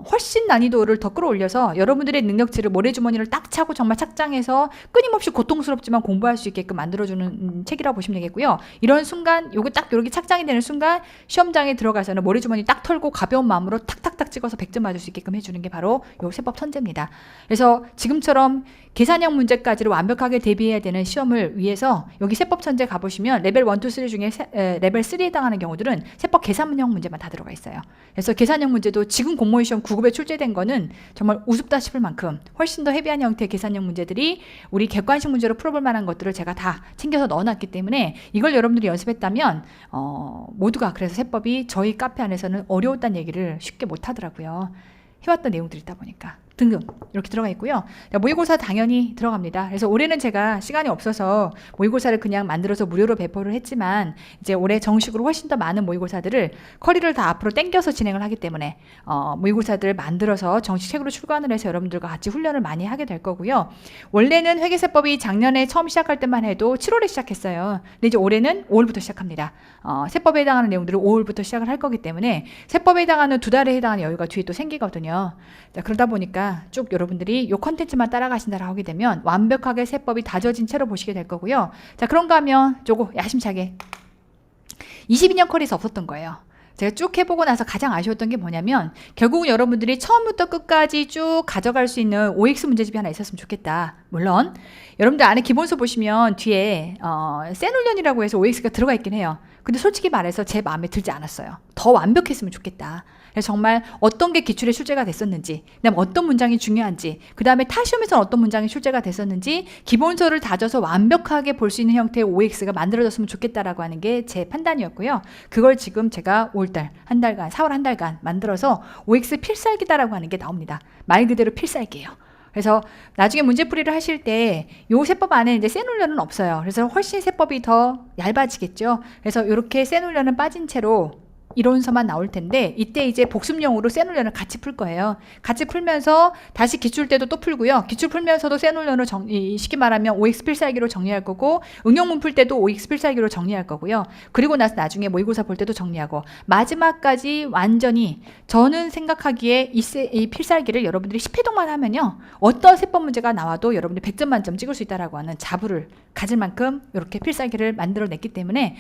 훨씬 난이도를 더 끌어올려서 여러분들의 능력치를 모래주머니를 딱 차고 정말 착장해서 끊임없이 고통스럽지만 공부할 수 있게끔 만들어주는 책이라고 보시면 되겠고요. 이런 순간 요거 딱 요렇게 착장이 되는 순간 시험장에 들어가서는 모래주머니 딱 털고 가벼운 마음으로 탁탁탁 찍어서 100점 맞을 수 있게끔 해주는 게 바로 요 세법 천재입니다. 그래서 지금처럼 계산형 문제까지를 완벽하게 대비해야 되는 시험을 위해서 여기 세법 천재 가보시면 레벨 1, 2, 3 중에 레벨 3에 해당하는 경우들은 세법 계산형 문제만 다 들어가 있어요. 그래서 계산형 문제도 지금 공무원 시험 9급에 출제된 거는 정말 우습다 싶을 만큼 훨씬 더 헤비한 형태의 계산형 문제들이 우리 객관식 문제로 풀어볼 만한 것들을 제가 다 챙겨서 넣어놨기 때문에 이걸 여러분들이 연습했다면 모두가 그래서 세법이 저희 카페 안에서는 어려웠다는 얘기를 쉽게 못하더라고요. 해왔던 내용들이 있다 보니까 등등 이렇게 들어가 있고요. 모의고사 당연히 들어갑니다. 그래서 올해는 제가 시간이 없어서 모의고사를 그냥 만들어서 무료로 배포를 했지만 이제 올해 정식으로 훨씬 더 많은 모의고사들을 커리를 다 앞으로 당겨서 진행을 하기 때문에 모의고사들을 만들어서 정식책으로 출간을 해서 여러분들과 같이 훈련을 많이 하게 될 거고요. 원래는 회계세법이 작년에 처음 시작할 때만 해도 7월에 시작했어요. 근데 이제 올해는 5월부터 시작합니다. 세법에 해당하는 내용들을 5월부터 시작을 할 거기 때문에 세법에 해당하는 2달에 해당하는 여유가 뒤에 또 생기거든요. 자, 그러다 보니까 쭉 여러분들이 이 컨텐츠만 따라가신다고 하게 되면 완벽하게 세법이 다져진 채로 보시게 될 거고요. 자, 그런가 하면 조금 야심차게 22년 커리에서 없었던 거예요. 제가 쭉 해보고 나서 가장 아쉬웠던 게 뭐냐면 결국은 여러분들이 처음부터 끝까지 쭉 가져갈 수 있는 OX 문제집이 하나 있었으면 좋겠다. 물론 여러분들 안에 기본서 보시면 뒤에 센훈련이라고 해서 OX가 들어가 있긴 해요. 근데 솔직히 말해서 제 마음에 들지 않았어요. 더 완벽했으면 좋겠다. 그래서 정말 어떤 게 기출에 출제가 됐었는지, 그다음 어떤 문장이 중요한지, 그 다음에 타 시험에서는 어떤 문장이 출제가 됐었는지 기본서를 다져서 완벽하게 볼 수 있는 형태의 OX가 만들어졌으면 좋겠다라고 하는 게 제 판단이었고요. 그걸 지금 제가 5월달 한 달간, 4월 한 달간 만들어서 OX 필살기다라고 하는 게 나옵니다. 말 그대로 필살기예요. 그래서 나중에 문제풀이를 하실 때 요 세법 안에 이제 센훈련은 없어요. 그래서 훨씬 세법이 더 얇아지겠죠. 그래서 이렇게 센훈련은 빠진 채로 이론서만 나올 텐데 이때 이제 복습용으로 센훈련을 같이 풀 거예요. 같이 풀면서 다시 기출 때도 또 풀고요. 기출 풀면서도 센훈련을 쉽게 말하면 OX 필살기로 정리할 거고 응용문 풀 때도 OX 필살기로 정리할 거고요. 그리고 나서 나중에 모의고사 볼 때도 정리하고 마지막까지 완전히 저는 생각하기에 이 필살기를 여러분들이 10회 동안 하면요. 어떤 세법 문제가 나와도 여러분들이 100점 만점 찍을 수 있다라고 하는 자부를 가질 만큼 이렇게 필살기를 만들어냈기 때문에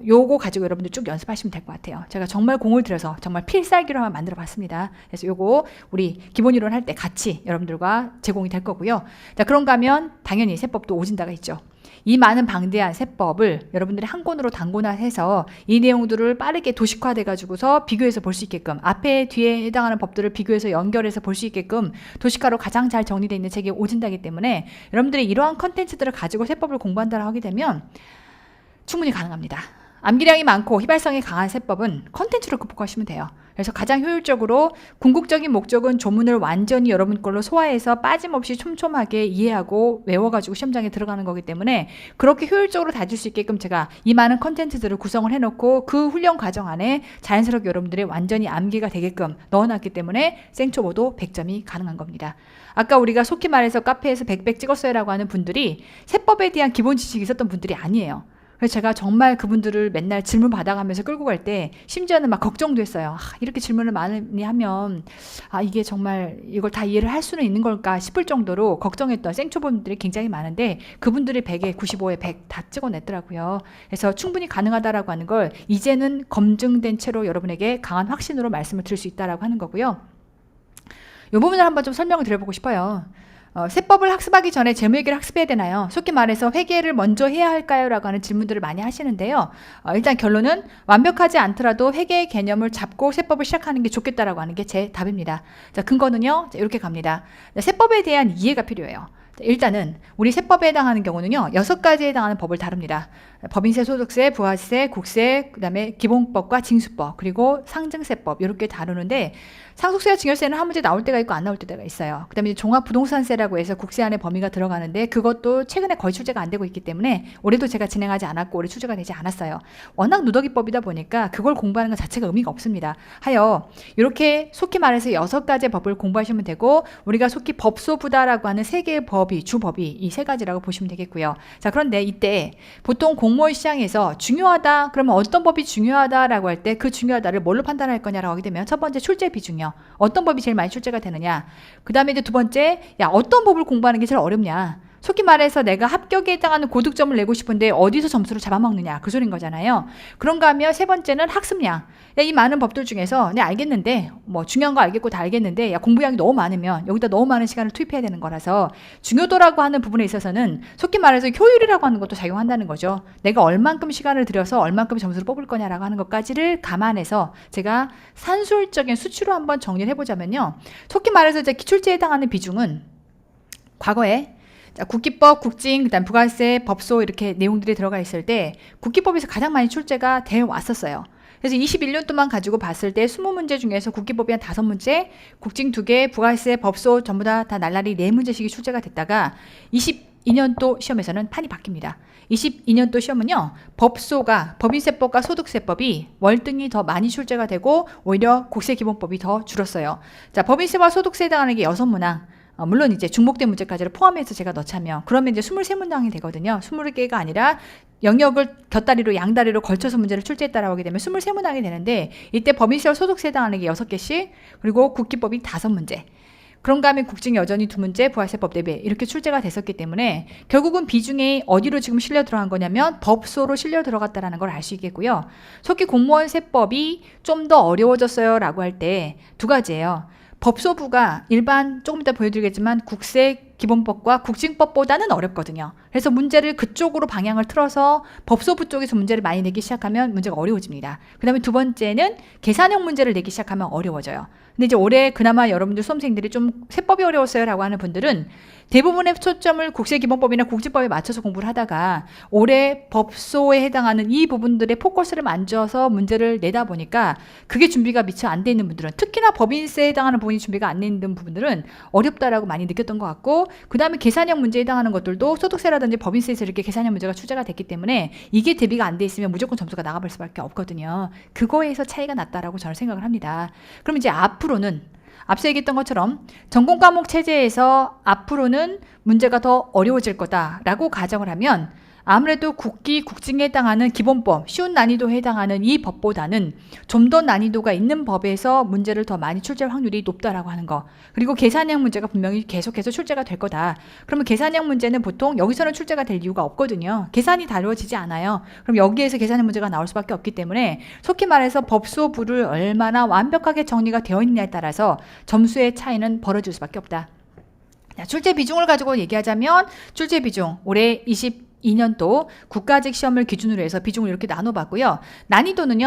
요거 가지고 여러분들 쭉 연습하시면 될 것 같아요. 제가 정말 공을 들여서 정말 필살기로 한번 만들어 봤습니다. 그래서 요거 우리 기본 이론 할 때 같이 여러분들과 제공이 될 거고요. 자, 그런가 하면 당연히 세법도 오진다가 있죠. 이 많은 방대한 세법을 여러분들이 한 권으로 단권화해서 이 내용들을 빠르게 도식화돼 가지고서 비교해서 볼 수 있게끔 앞에 뒤에 해당하는 법들을 비교해서 연결해서 볼 수 있게끔 도식화로 가장 잘 정리되어 있는 책이 오진다기 때문에 여러분들이 이러한 컨텐츠들을 가지고 세법을 공부한다고 하게 되면 충분히 가능합니다. 암기량이 많고 휘발성이 강한 세법은 컨텐츠로 극복하시면 돼요. 그래서 가장 효율적으로 궁극적인 목적은 조문을 완전히 여러분 걸로 소화해서 빠짐없이 촘촘하게 이해하고 외워가지고 시험장에 들어가는 거기 때문에 그렇게 효율적으로 다질 수 있게끔 제가 이 많은 컨텐츠들을 구성을 해놓고 그 훈련 과정 안에 자연스럽게 여러분들이 완전히 암기가 되게끔 넣어놨기 때문에 생초보도 100점이 가능한 겁니다. 아까 우리가 속히 말해서 카페에서 100백 찍었어요 라고 하는 분들이 세법에 대한 기본 지식이 있었던 분들이 아니에요. 그래서 제가 정말 그분들을 맨날 질문 받아가면서 끌고 갈 때 심지어는 막 걱정도 했어요. 이렇게 질문을 많이 하면 이게 정말 이걸 다 이해를 할 수는 있는 걸까 싶을 정도로 걱정했던 생초보분들이 굉장히 많은데 그분들이 100에 95에 100 다 찍어냈더라고요. 그래서 충분히 가능하다라고 하는 걸 이제는 검증된 채로 여러분에게 강한 확신으로 말씀을 드릴 수 있다라고 하는 거고요. 이 부분을 한번 좀 설명을 드려보고 싶어요. 세법을 학습하기 전에 재무회계를 학습해야 되나요? 속히 말해서 회계를 먼저 해야 할까요? 라고 하는 질문들을 많이 하시는데요. 일단 결론은 완벽하지 않더라도 회계의 개념을 잡고 세법을 시작하는 게 좋겠다라고 하는 게 제 답입니다. 자, 근거는요. 이렇게 갑니다. 세법에 대한 이해가 필요해요. 일단은 우리 세법에 해당하는 경우는요. 6가지에 해당하는 법을 다룹니다. 법인세, 소득세, 부가세, 국세, 그 다음에 기본법과 징수법, 그리고 상증세법 이렇게 다루는데 상속세와 증여세는 한 문제 나올 때가 있고 안 나올 때가 있어요. 그 다음에 종합부동산세라고 해서 국세 안에 범위가 들어가는데 그것도 최근에 거의 출제가 안 되고 있기 때문에 올해도 제가 진행하지 않았고 올해 출제가 되지 않았어요. 워낙 누더기법이다 보니까 그걸 공부하는 것 자체가 의미가 없습니다. 하여 이렇게 속히 말해서 6가지의 법을 공부하시면 되고 우리가 속히 법소부다라고 하는 3개의 법이 주법이 이 3가지라고 보시면 되겠고요. 자, 그런데 이때 보통 공무원 시장에서 중요하다 그러면 어떤 법이 중요하다라고 할 때 그 중요하다를 뭘로 판단할 거냐라고 하게 되면 첫 번째 출제 비중이요. 어떤 법이 제일 많이 출제가 되느냐. 그 다음에 이제 두 번째 어떤 법을 공부하는 게 제일 어렵냐. 속히 말해서 내가 합격에 해당하는 고득점을 내고 싶은데 어디서 점수를 잡아먹느냐 그 소린 거잖아요. 그런가 하면 세 번째는 학습량. 이 많은 법들 중에서 알겠는데 뭐 중요한 거 알겠고 다 알겠는데 공부량이 너무 많으면 여기다 너무 많은 시간을 투입해야 되는 거라서 중요도라고 하는 부분에 있어서는 속히 말해서 효율이라고 하는 것도 작용한다는 거죠. 내가 얼만큼 시간을 들여서 얼만큼 점수를 뽑을 거냐라고 하는 것까지를 감안해서 제가 산술적인 수치로 한번 정리를 해보자면요. 속히 말해서 이제 기출제에 해당하는 비중은 과거에 국기법, 국징, 그다음 부가세, 법소 이렇게 내용들이 들어가 있을 때 국기법에서 가장 많이 출제가 되어 왔었어요. 그래서 21년 동안 가지고 봤을 때 20문제 중에서 국기법이 한 5문제, 국징 2개, 부가세, 법소 전부 다 날라리 4문제씩이 출제가 됐다가 22년도 시험에서는 판이 바뀝니다. 22년도 시험은요. 법소가 법인세법과 소득세법이 월등히 더 많이 출제가 되고 오히려 국세기본법이 더 줄었어요. 자, 법인세와 소득세에 해당하는 게 6문항. 물론 이제 중복된 문제까지를 포함해서 제가 넣자면 그러면 이제 23문항이 되거든요. 20개가 아니라 영역을 곁다리로 양다리로 걸쳐서 문제를 출제했다라고 하게 되면 23문항이 되는데 이때 법인세와 소득세에 해당하는 게 6개씩 그리고 국기법이 5문제 그런가 하면 국징 여전히 2문제, 부가세법 대비 이렇게 출제가 됐었기 때문에 결국은 비중이 어디로 지금 실려 들어간 거냐면 법소로 실려 들어갔다는 걸 알 수 있겠고요. 속기 공무원 세법이 좀 더 어려워졌어요 라고 할 때 두 가지예요. 법소부가 일반 조금 이따 보여드리겠지만 국세기본법과 국징법보다는 어렵거든요. 그래서 문제를 그쪽으로 방향을 틀어서 법소부 쪽에서 문제를 많이 내기 시작하면 문제가 어려워집니다. 그 다음에 두 번째는 계산형 문제를 내기 시작하면 어려워져요. 근데 이제 올해 그나마 여러분들 수험생들이 좀 세법이 어려웠어요 라고 하는 분들은 대부분의 초점을 국세기본법이나 국징법에 맞춰서 공부를 하다가 올해 법소에 해당하는 이 부분들의 포커스를 만져서 문제를 내다 보니까 그게 준비가 미처 안 돼 있는 분들은, 특히나 법인세에 해당하는 부분이 준비가 안 돼 있는 부분들은 어렵다라고 많이 느꼈던 것 같고, 그 다음에 계산형 문제에 해당하는 것들도 소득세라든지 법인세에서 이렇게 계산형 문제가 출제가 됐기 때문에 이게 대비가 안 돼 있으면 무조건 점수가 나가버릴 수밖에 없거든요. 그거에서 차이가 났다라고 저는 생각을 합니다. 그럼 이제 앞으로는 앞서 얘기했던 것처럼 전공 과목 체제에서 앞으로는 문제가 더 어려워질 거다라고 가정을 하면 아무래도 국기, 국징에 해당하는 기본법, 쉬운 난이도에 해당하는 이 법보다는 좀 더 난이도가 있는 법에서 문제를 더 많이 출제할 확률이 높다라고 하는 거. 그리고 계산형 문제가 분명히 계속해서 출제가 될 거다. 그러면 계산형 문제는 보통 여기서는 출제가 될 이유가 없거든요. 계산이 다루어지지 않아요. 그럼 여기에서 계산형 문제가 나올 수밖에 없기 때문에 속히 말해서 법소부를 얼마나 완벽하게 정리가 되어 있느냐에 따라서 점수의 차이는 벌어질 수밖에 없다. 자, 출제 비중을 가지고 얘기하자면 출제 비중 올해 22년도 국가직 시험을 기준으로 해서 비중을 이렇게 나눠봤고요. 난이도는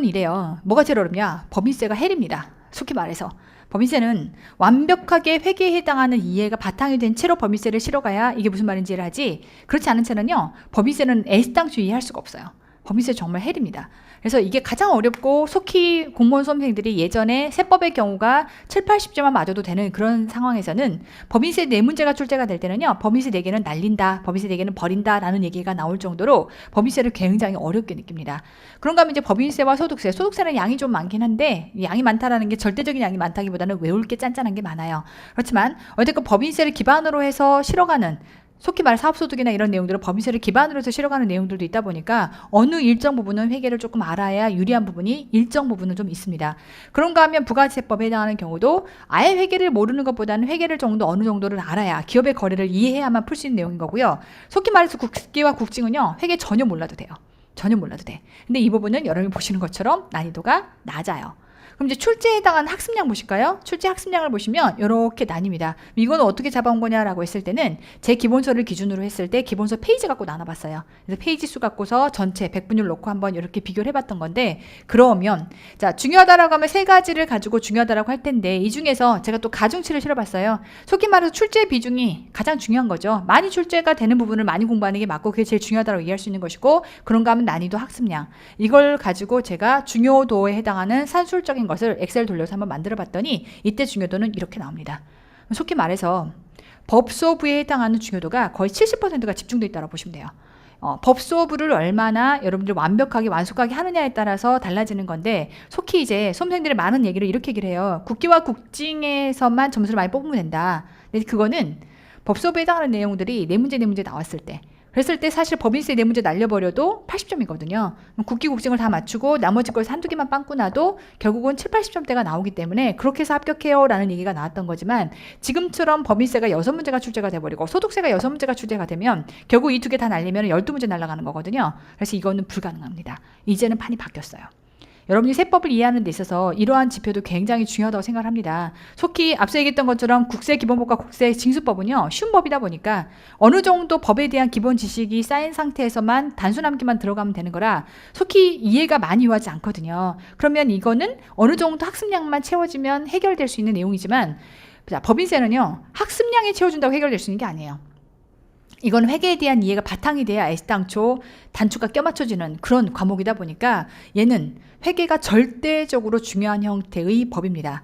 이래요. 뭐가 제일 어렵냐? 법인세가 헬입니다. 속히 말해서. 법인세는 완벽하게 회계에 해당하는 이해가 바탕이 된 채로 법인세를 실어가야 이게 무슨 말인지 이해를 하지, 그렇지 않은 채는요, 법인세는 애시당초 이해할 수가 없어요. 법인세 정말 헬입니다. 그래서 이게 가장 어렵고 속히 공무원 수험생들이 예전에 세법의 경우가 7, 80점만 맞아도 되는 그런 상황에서는 법인세 4문제가 출제가 될 때는요, 법인세 4개는 날린다, 법인세 4개는 버린다 라는 얘기가 나올 정도로 법인세를 굉장히 어렵게 느낍니다. 그런가 하면 이제 법인세와 소득세는 양이 좀 많긴 한데, 양이 많다라는 게 절대적인 양이 많다기보다는 외울 게 짠짠한 게 많아요. 그렇지만 어쨌든 법인세를 기반으로 해서 실어가는, 속히 말해 사업소득이나 이런 내용들은 법인세를 기반으로 해서 실어가는 내용들도 있다 보니까 어느 일정 부분은 회계를 조금 알아야 유리한 부분이 일정 부분은 좀 있습니다. 그런가 하면 부가세법에 해당하는 경우도 아예 회계를 모르는 것보다는 회계를 정도 어느 정도를 알아야 기업의 거래를 이해해야만 풀 수 있는 내용인 거고요. 속히 말해서 국기와 국징은요, 회계 전혀 몰라도 돼요. 전혀 몰라도 돼. 근데 이 부분은 여러분이 보시는 것처럼 난이도가 낮아요. 그럼 이제 출제에 해당하는 학습량 보실까요? 출제 학습량을 보시면 이렇게 나뉩니다. 이거는 어떻게 잡아온 거냐라고 했을 때는 제 기본서를 기준으로 했을 때 기본서 페이지 갖고 나눠봤어요. 그래서 페이지 수 갖고서 전체 100분율 놓고 한번 이렇게 비교를 해봤던 건데, 그러면 자, 중요하다라고 하면 3가지를 가지고 중요하다라고 할 텐데 이 중에서 제가 또 가중치를 실어봤어요. 속히 말해서 출제 비중이 가장 중요한 거죠. 많이 출제가 되는 부분을 많이 공부하는 게 맞고 그게 제일 중요하다고 이해할 수 있는 것이고, 그런가 하면 난이도 학습량, 이걸 가지고 제가 중요도에 해당하는 산술적인 것을 엑셀 돌려서 한번 만들어 봤더니 이때 중요도는 이렇게 나옵니다. 속히 말해서 법소부에 해당하는 중요도가 거의 70%가 집중되어 있다고 보시면 돼요. 법소부를 얼마나 여러분들이 완벽하게 완숙하게 하느냐에 따라서 달라지는 건데, 속히 이제 수험생들이 많은 얘기를 이렇게 얘기를 해요. 국기와 국징에서만 점수를 많이 뽑으면 된다. 근데 그거는 법소부에 해당하는 내용들이 4문제 나왔을 때, 그랬을 때 사실 법인세 4문제 날려버려도 80점이거든요. 국기, 국징을 다 맞추고 나머지 거에서 한두 개만 빵꾸 나도 결국은 7, 80점대가 나오기 때문에 그렇게 해서 합격해요 라는 얘기가 나왔던 거지만, 지금처럼 법인세가 6문제가 출제가 돼버리고 소득세가 6문제가 출제가 되면 결국 이 2개 다 날리면 12문제 날아가는 거거든요. 그래서 이거는 불가능합니다. 이제는 판이 바뀌었어요. 여러분이 세법을 이해하는 데 있어서 이러한 지표도 굉장히 중요하다고 생각을 합니다. 속히 앞서 얘기했던 것처럼 국세기본법과 국세징수법은요, 쉬운 법이다 보니까 어느 정도 법에 대한 기본 지식이 쌓인 상태에서만 단순함기만 들어가면 되는 거라 속히 이해가 많이 요하지 않거든요. 그러면 이거는 어느 정도 학습량만 채워지면 해결될 수 있는 내용이지만, 자, 법인세는요, 학습량이 채워준다고 해결될 수 있는 게 아니에요. 이건 회계에 대한 이해가 바탕이 돼야 애시당초 단추가 껴맞춰지는 그런 과목이다 보니까 얘는 회계가 절대적으로 중요한 형태의 법입니다.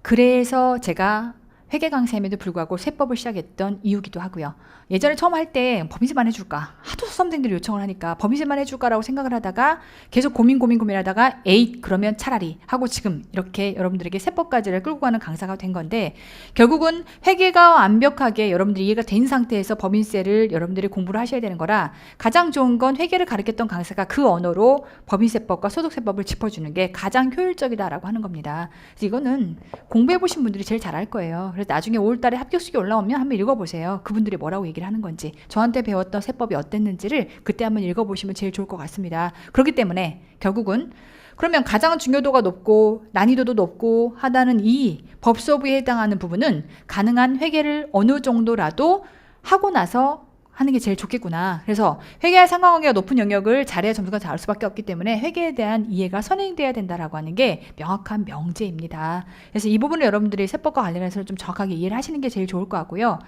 그래서 제가 회계 강사임에도 불구하고 세법을 시작했던 이유기도 하고요. 예전에 처음 할 때 법인세만 해줄까? 하도 수험생들이 요청을 하니까 법인세만 해줄까라고 생각을 하다가 계속 고민하다가 에잇 그러면 차라리 하고 지금 이렇게 여러분들에게 세법까지를 끌고 가는 강사가 된 건데, 결국은 회계가 완벽하게 여러분들이 이해가 된 상태에서 법인세를 여러분들이 공부를 하셔야 되는 거라, 가장 좋은 건 회계를 가르쳤던 강사가 그 언어로 법인세법과 소득세법을 짚어주는 게 가장 효율적이다라고 하는 겁니다. 그래서 이거는 공부해보신 분들이 제일 잘 알 거예요. 그래서 나중에 5월달에 합격식이 올라오면 한번 읽어보세요. 그분들이 뭐라고 얘기를 하는 건지, 저한테 배웠던 세법이 어땠는지를 그때 한번 읽어보시면 제일 좋을 것 같습니다. 그렇기 때문에 결국은 그러면 가장 중요도가 높고 난이도도 높고 하다는 이 법수업에 해당하는 부분은 가능한 회계를 어느 정도라도 하고 나서 하는 게 제일 좋겠구나. 그래서 회계와 상관관계가 높은 영역을 잘해야 점수가 잘 올 수밖에 없기 때문에 회계에 대한 이해가 선행돼야 된다라고 하는 게 명확한 명제입니다. 그래서 이 부분을 여러분들이 세법과 관련해서 좀 정확하게 이해를 하시는 게 제일 좋을 것 같고요.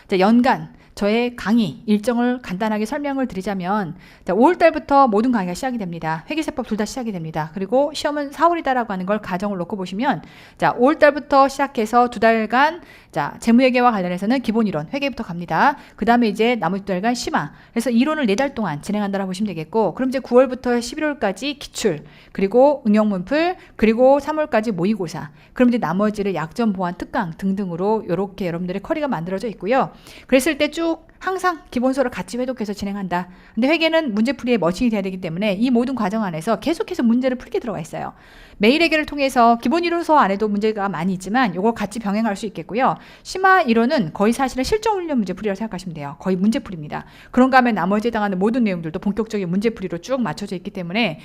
자, 연간 저의 강의 일정을 간단하게 설명을 드리자면, 5월달부터 모든 강의가 시작이 됩니다. 회계세법 둘 다 시작이 됩니다. 그리고 시험은 4월이다라고 하는 걸 가정을 놓고 보시면, 자, 5월달부터 시작해서 2달간 자, 재무회계와 관련해서는 기본이론 회계부터 갑니다. 그 다음에 이제 나머지 2달간 심화, 그래서 이론을 4달 동안 진행한다라고 보시면 되겠고, 그럼 이제 9월부터 11월까지 기출, 그리고 응용문풀, 그리고 3월까지 모의고사, 그럼 이제 나머지를 약점, 보완, 특강 등등으로 이렇게 여러분들의 커리가 만들어져 있고요. 그랬을 때 쭉 항상 기본서를 같이 회독해서 진행한다. 근데 회계는 문제풀이의 머신이 돼야 되기 때문에 이 모든 과정 안에서 계속해서 문제를 풀게 들어가 있어요. 매일 회계를 통해서 기본 이론서 안에도 문제가 많이 있지만 이걸 같이 병행할 수 있겠고요. 심화 이론은 거의 사실은 실전 훈련 문제풀이라고 생각하시면 돼요. 거의 문제풀이입니다. 그런가 하면 나머지에 해당하는 모든 내용들도 본격적인 문제풀이로 쭉 맞춰져 있기 때문에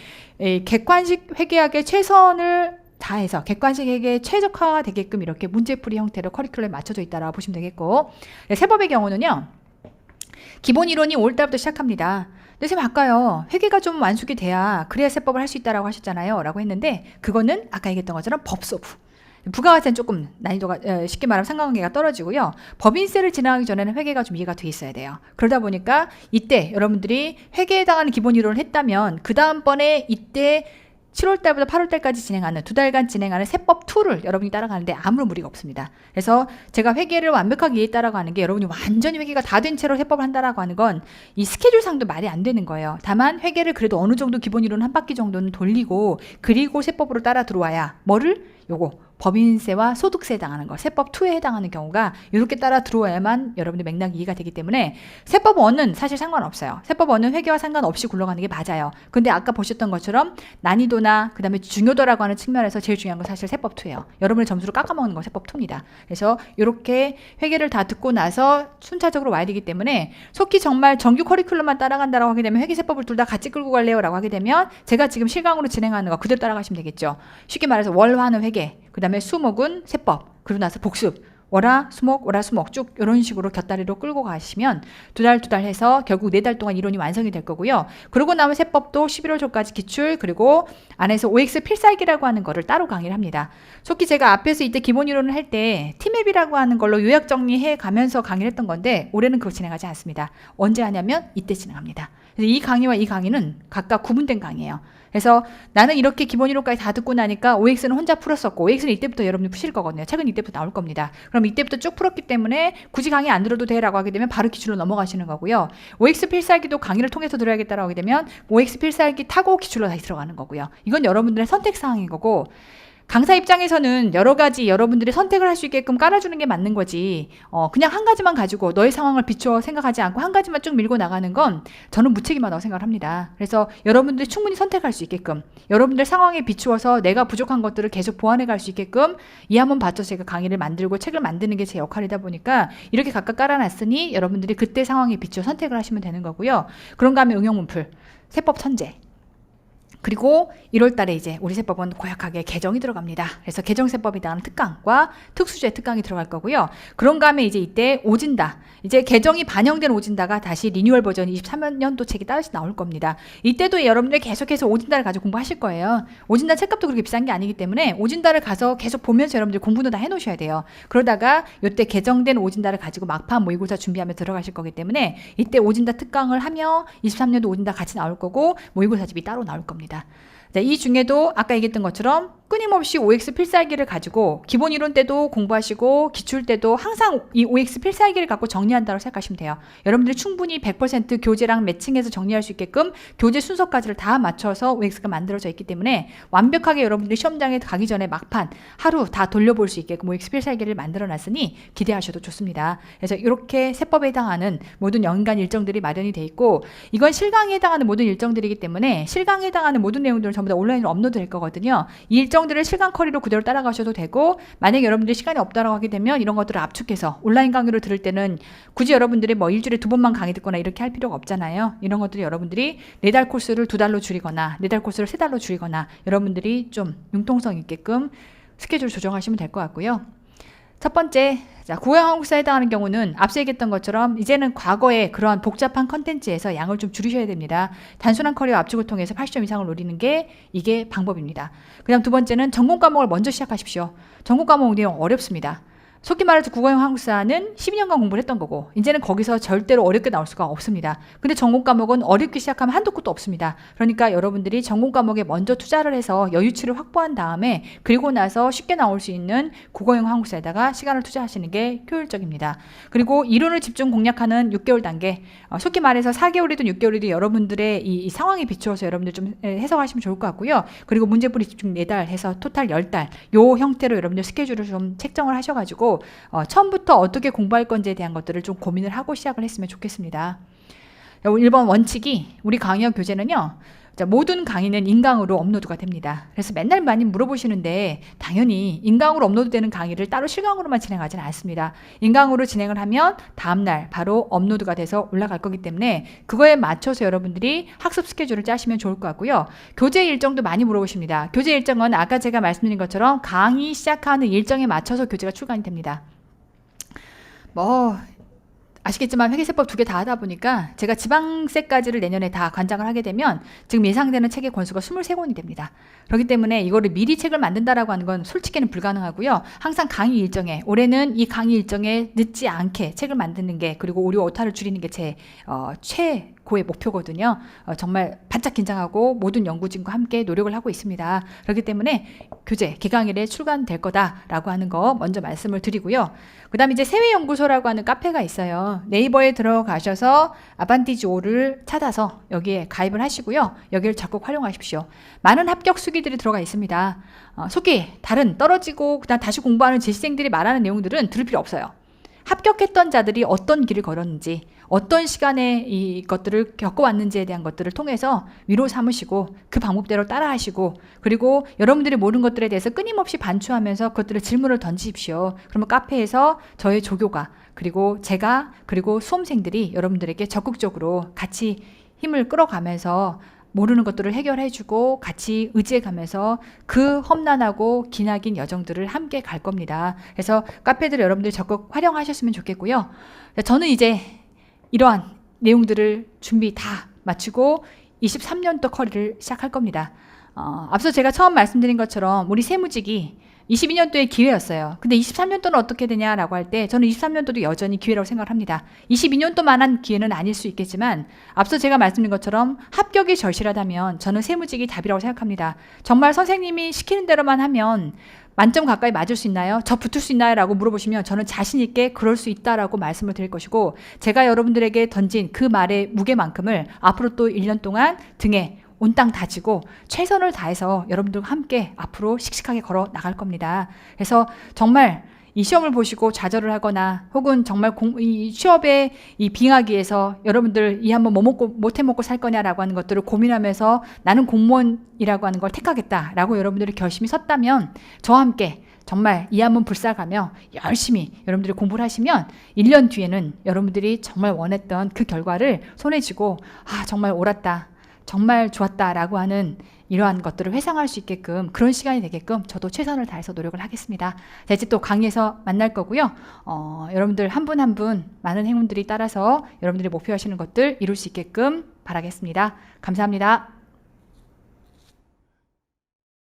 객관식 회계학의 최선을 다해서 객관식 회계에 최적화가 되게끔 이렇게 문제풀이 형태로 커리큘럼에 맞춰져 있다라고 보시면 되겠고, 세법의 경우는요, 기본 이론이 5월달부터 시작합니다. 근데 선생님 아까요, 회계가 좀 완숙이 돼야 그래야 세법을 할 수 있다라고 하셨잖아요 라고 했는데, 그거는 아까 얘기했던 것처럼 법소부, 부가가세는 조금 난이도가 쉽게 말하면 상관관계가 떨어지고요. 법인세를 진행하기 전에는 회계가 좀 이해가 돼 있어야 돼요. 그러다 보니까 이때 여러분들이 회계에 해당하는 기본 이론을 했다면 그 다음번에 이때 7월달부터 8월달까지 진행하는 2달간 진행하는 세법 2를 여러분이 따라가는데 아무런 무리가 없습니다. 그래서 제가 회계를 완벽하게 이해했다라고 하는 게, 여러분이 완전히 회계가 다 된 채로 세법을 한다라고 하는 건 이 스케줄상도 말이 안 되는 거예요. 다만 회계를 그래도 어느 정도 기본 이론 한 바퀴 정도는 돌리고, 그리고 세법으로 따라 들어와야 뭐를? 요거 법인세와 소득세에 해당하는 거, 세법 2에 해당하는 경우가 이렇게 따라 들어와야만 여러분들 맥락이 이해가 되기 때문에 세법 1은 사실 상관없어요. 세법 1은 회계와 상관없이 굴러가는 게 맞아요. 근데 아까 보셨던 것처럼 난이도나 그 다음에 중요도라고 하는 측면에서 제일 중요한 건 사실 세법 2예요. 여러분의 점수를 깎아먹는 건 세법 2입니다. 그래서 이렇게 회계를 다 듣고 나서 순차적으로 와야 되기 때문에, 속히 정말 정규 커리큘럼만 따라간다라고 하게 되면 회계세법을 둘 다 같이 끌고 갈래요 라고 하게 되면 제가 지금 실강으로 진행하는 거 그대로 따라가시면 되겠죠. 쉽게 말해서 월화는 회계, 그 다음에 수목은 세법, 그러고 나서 복습, 월화, 수목 쭉 이런 식으로 곁다리로 끌고 가시면 2달 해서 결국 4달 동안 이론이 완성이 될 거고요. 그러고 나면 세법도 11월 초까지 기출, 그리고 안에서 OX 필살기라고 하는 거를 따로 강의를 합니다. 속히 제가 앞에서 이때 기본 이론을 할 때 티맵이라고 하는 걸로 요약 정리해 가면서 강의를 했던 건데, 올해는 그거 진행하지 않습니다. 언제 하냐면 이때 진행합니다. 그래서 이 강의와 이 강의는 각각 구분된 강의예요. 그래서 나는 이렇게 기본 이론까지 다 듣고 나니까 OX는 혼자 풀었었고, OX는 이때부터 여러분이 푸실 거거든요. 책은 이때부터 나올 겁니다. 그럼 이때부터 쭉 풀었기 때문에 굳이 강의 안 들어도 돼라고 하게 되면 바로 기출로 넘어가시는 거고요. OX 필살기도 강의를 통해서 들어야겠다라고 하게 되면 OX 필살기 타고 기출로 다시 들어가는 거고요. 이건 여러분들의 선택 사항인 거고, 강사 입장에서는 여러 가지 여러분들이 선택을 할 수 있게끔 깔아주는 게 맞는 거지, 그냥 한 가지만 가지고 너의 상황을 비추어 생각하지 않고 한 가지만 쭉 밀고 나가는 건 저는 무책임하다고 생각을 합니다. 그래서 여러분들이 충분히 선택할 수 있게끔, 여러분들 상황에 비추어서 내가 부족한 것들을 계속 보완해 갈 수 있게끔 이 한번 받쳐서 제가 강의를 만들고 책을 만드는 게 제 역할이다 보니까 이렇게 각각 깔아놨으니 여러분들이 그때 상황에 비추어 선택을 하시면 되는 거고요. 그런가 하면 응용문풀, 세법 천재, 그리고 1월 달에 이제 우리 세법은 고약하게 개정이 들어갑니다. 그래서 개정세법에 대한 특강과 특수제 특강이 들어갈 거고요. 그런가 하면 이제 이때 오진다, 이제 개정이 반영된 오진다가 다시 리뉴얼 버전 23년도 책이 따로 나올 겁니다. 이때도 여러분들 계속해서 오진다를 가지고 공부하실 거예요. 오진다 책값도 그렇게 비싼 게 아니기 때문에 오진다를 가서 계속 보면서 여러분들 공부도 다 해놓으셔야 돼요. 그러다가 이때 개정된 오진다를 가지고 막판 모의고사 준비하며 들어가실 거기 때문에 이때 오진다 특강을 하며 23년도 오진다 같이 나올 거고 모의고사집이 따로 나올 겁니다. 자, 이 중에도 아까 얘기했던 것처럼 끊임없이 OX 필살기를 가지고 기본 이론 때도 공부하시고 기출 때도 항상 이 OX 필살기를 갖고 정리한다고 생각하시면 돼요. 여러분들이 충분히 100% 교재랑 매칭해서 정리할 수 있게끔 교재 순서까지를 다 맞춰서 OX가 만들어져 있기 때문에 완벽하게 여러분들이 시험장에 가기 전에 막판 하루 다 돌려볼 수 있게끔 OX 필살기를 만들어 놨으니 기대하셔도 좋습니다. 그래서 이렇게 세법에 해당하는 모든 연간 일정들이 마련이 돼 있고, 이건 실강에 해당하는 모든 일정들이기 때문에 실강에 해당하는 모든 내용들은 전부 다 온라인으로 업로드 될 거거든요. 이 일정들을 실강 커리로 그대로 따라가셔도 되고, 만약에 여러분들이 시간이 없다라고 하게 되면 이런 것들을 압축해서 온라인 강의를 들을 때는 굳이 여러분들이 뭐 일주일에 2번만 강의 듣거나 이렇게 할 필요가 없잖아요. 이런 것들이 여러분들이 4달 코스를 2달로 줄이거나 4달 코스를 3달로 줄이거나 여러분들이 좀 융통성 있게끔 스케줄 조정하시면 될 것 같고요. 첫 번째, 자, 국어형 한국사에 해당하는 경우는 앞서 얘기했던 것처럼 이제는 과거의 그러한 복잡한 컨텐츠에서 양을 좀 줄이셔야 됩니다. 단순한 커리어 압축을 통해서 80점 이상을 노리는 게 이게 방법입니다. 그 다음 두 번째는 전공 과목을 먼저 시작하십시오. 전공 과목 내용 어렵습니다. 속기 말해서 국어형 한국사는 12년간 공부를 했던 거고, 이제는 거기서 절대로 어렵게 나올 수가 없습니다. 근데 전공 과목은 어렵게 시작하면 한도 끝도 없습니다. 그러니까 여러분들이 전공 과목에 먼저 투자를 해서 여유치를 확보한 다음에 그리고 나서 쉽게 나올 수 있는 국어형 한국사에다가 시간을 투자하시는 게 효율적입니다. 그리고 이론을 집중 공략하는 6개월 단계, 속기 말해서 4개월이든 6개월이든 여러분들의 이 상황에 비추어서 여러분들 좀 해석하시면 좋을 것 같고요. 그리고 문제풀이 집중 4달 해서 토탈 10달, 요 형태로 여러분들 스케줄을 좀 책정을 하셔가지고 처음부터 어떻게 공부할 건지에 대한 것들을 좀 고민을 하고 시작을 했으면 좋겠습니다. 1번 원칙이, 우리 강의형 교재는요, 모든 강의는 인강으로 업로드가 됩니다. 그래서 맨날 많이 물어보시는데 당연히 인강으로 업로드되는 강의를 따로 실강으로만 진행하지는 않습니다. 인강으로 진행을 하면 다음날 바로 업로드가 돼서 올라갈 거기 때문에 그거에 맞춰서 여러분들이 학습 스케줄을 짜시면 좋을 것 같고요. 교재 일정도 많이 물어보십니다. 교재 일정은 아까 제가 말씀드린 것처럼 강의 시작하는 일정에 맞춰서 교재가 출간이 됩니다. 아시겠지만 회계세법 2개 다 하다 보니까 제가 지방세까지를 내년에 다 관장을 하게 되면 지금 예상되는 책의 권수가 23권이 됩니다. 그렇기 때문에 이거를 미리 책을 만든다라고 하는 건 솔직히는 불가능하고요. 항상 강의 일정에, 올해는 이 강의 일정에 늦지 않게 책을 만드는 게, 그리고 오류 오타를 줄이는 게 제 최고의 목표거든요. 정말 바짝 긴장하고 모든 연구진과 함께 노력을 하고 있습니다. 그렇기 때문에 교재 개강일에 출간될 거다라고 하는 거 먼저 말씀을 드리고요. 그 다음에 이제 세외연구소라고 하는 카페가 있어요. 네이버에 들어가셔서 아반티지5를 찾아서 여기에 가입을 하시고요. 여기를 적극 활용하십시오. 많은 합격 수기들이 들어가 있습니다. 속기 다른 떨어지고 그다음 다시 공부하는 재시생들이 말하는 내용들은 들을 필요 없어요. 합격했던 자들이 어떤 길을 걸었는지, 어떤 시간에 이것들을 겪어왔는지에 대한 것들을 통해서 위로 삼으시고 그 방법대로 따라하시고, 그리고 여러분들이 모르는 것들에 대해서 끊임없이 반추하면서 그것들을 질문을 던지십시오. 그러면 카페에서 저의 조교가, 그리고 제가, 그리고 수험생들이 여러분들에게 적극적으로 같이 힘을 끌어가면서 모르는 것들을 해결해주고 같이 의지해가면서 그 험난하고 기나긴 여정들을 함께 갈 겁니다. 그래서 카페들 여러분들 적극 활용하셨으면 좋겠고요. 저는 이제 이러한 내용들을 준비 다 마치고 23년도 커리를 시작할 겁니다. 앞서 제가 처음 말씀드린 것처럼 우리 세무직이 22년도의 기회였어요. 근데 23년도는 어떻게 되냐라고 할 때 저는 23년도도 여전히 기회라고 생각을 합니다. 22년도만한 기회는 아닐 수 있겠지만 앞서 제가 말씀드린 것처럼 합격이 절실하다면 저는 세무직이 답이라고 생각합니다. 정말 선생님이 시키는 대로만 하면 만점 가까이 맞을 수 있나요? 저 붙을 수 있나요? 라고 물어보시면 저는 자신 있게 그럴 수 있다라고 말씀을 드릴 것이고, 제가 여러분들에게 던진 그 말의 무게만큼을 앞으로 또 1년 동안 등에 온땅 다지고 최선을 다해서 여러분들과 함께 앞으로 씩씩하게 걸어 나갈 겁니다. 그래서 정말 이 시험을 보시고 좌절을 하거나 혹은 정말 이 취업의 이 빙하기에서 여러분들 이 한번 뭐 먹고 못 해먹고 살 거냐라고 하는 것들을 고민하면서 나는 공무원이라고 하는 걸 택하겠다라고 여러분들이 결심이 섰다면 저와 함께 정말 이 한번 불사가며 열심히 여러분들이 공부를 하시면 1년 뒤에는 여러분들이 정말 원했던 그 결과를 손에 쥐고 정말 옳았다, 정말 좋았다라고 하는 이러한 것들을 회상할 수 있게끔, 그런 시간이 되게끔 저도 최선을 다해서 노력을 하겠습니다. 자, 이제 또 강의에서 만날 거고요. 여러분들 한 분 한 분 많은 행운들이 따라서 여러분들이 목표하시는 것들 이룰 수 있게끔 바라겠습니다. 감사합니다.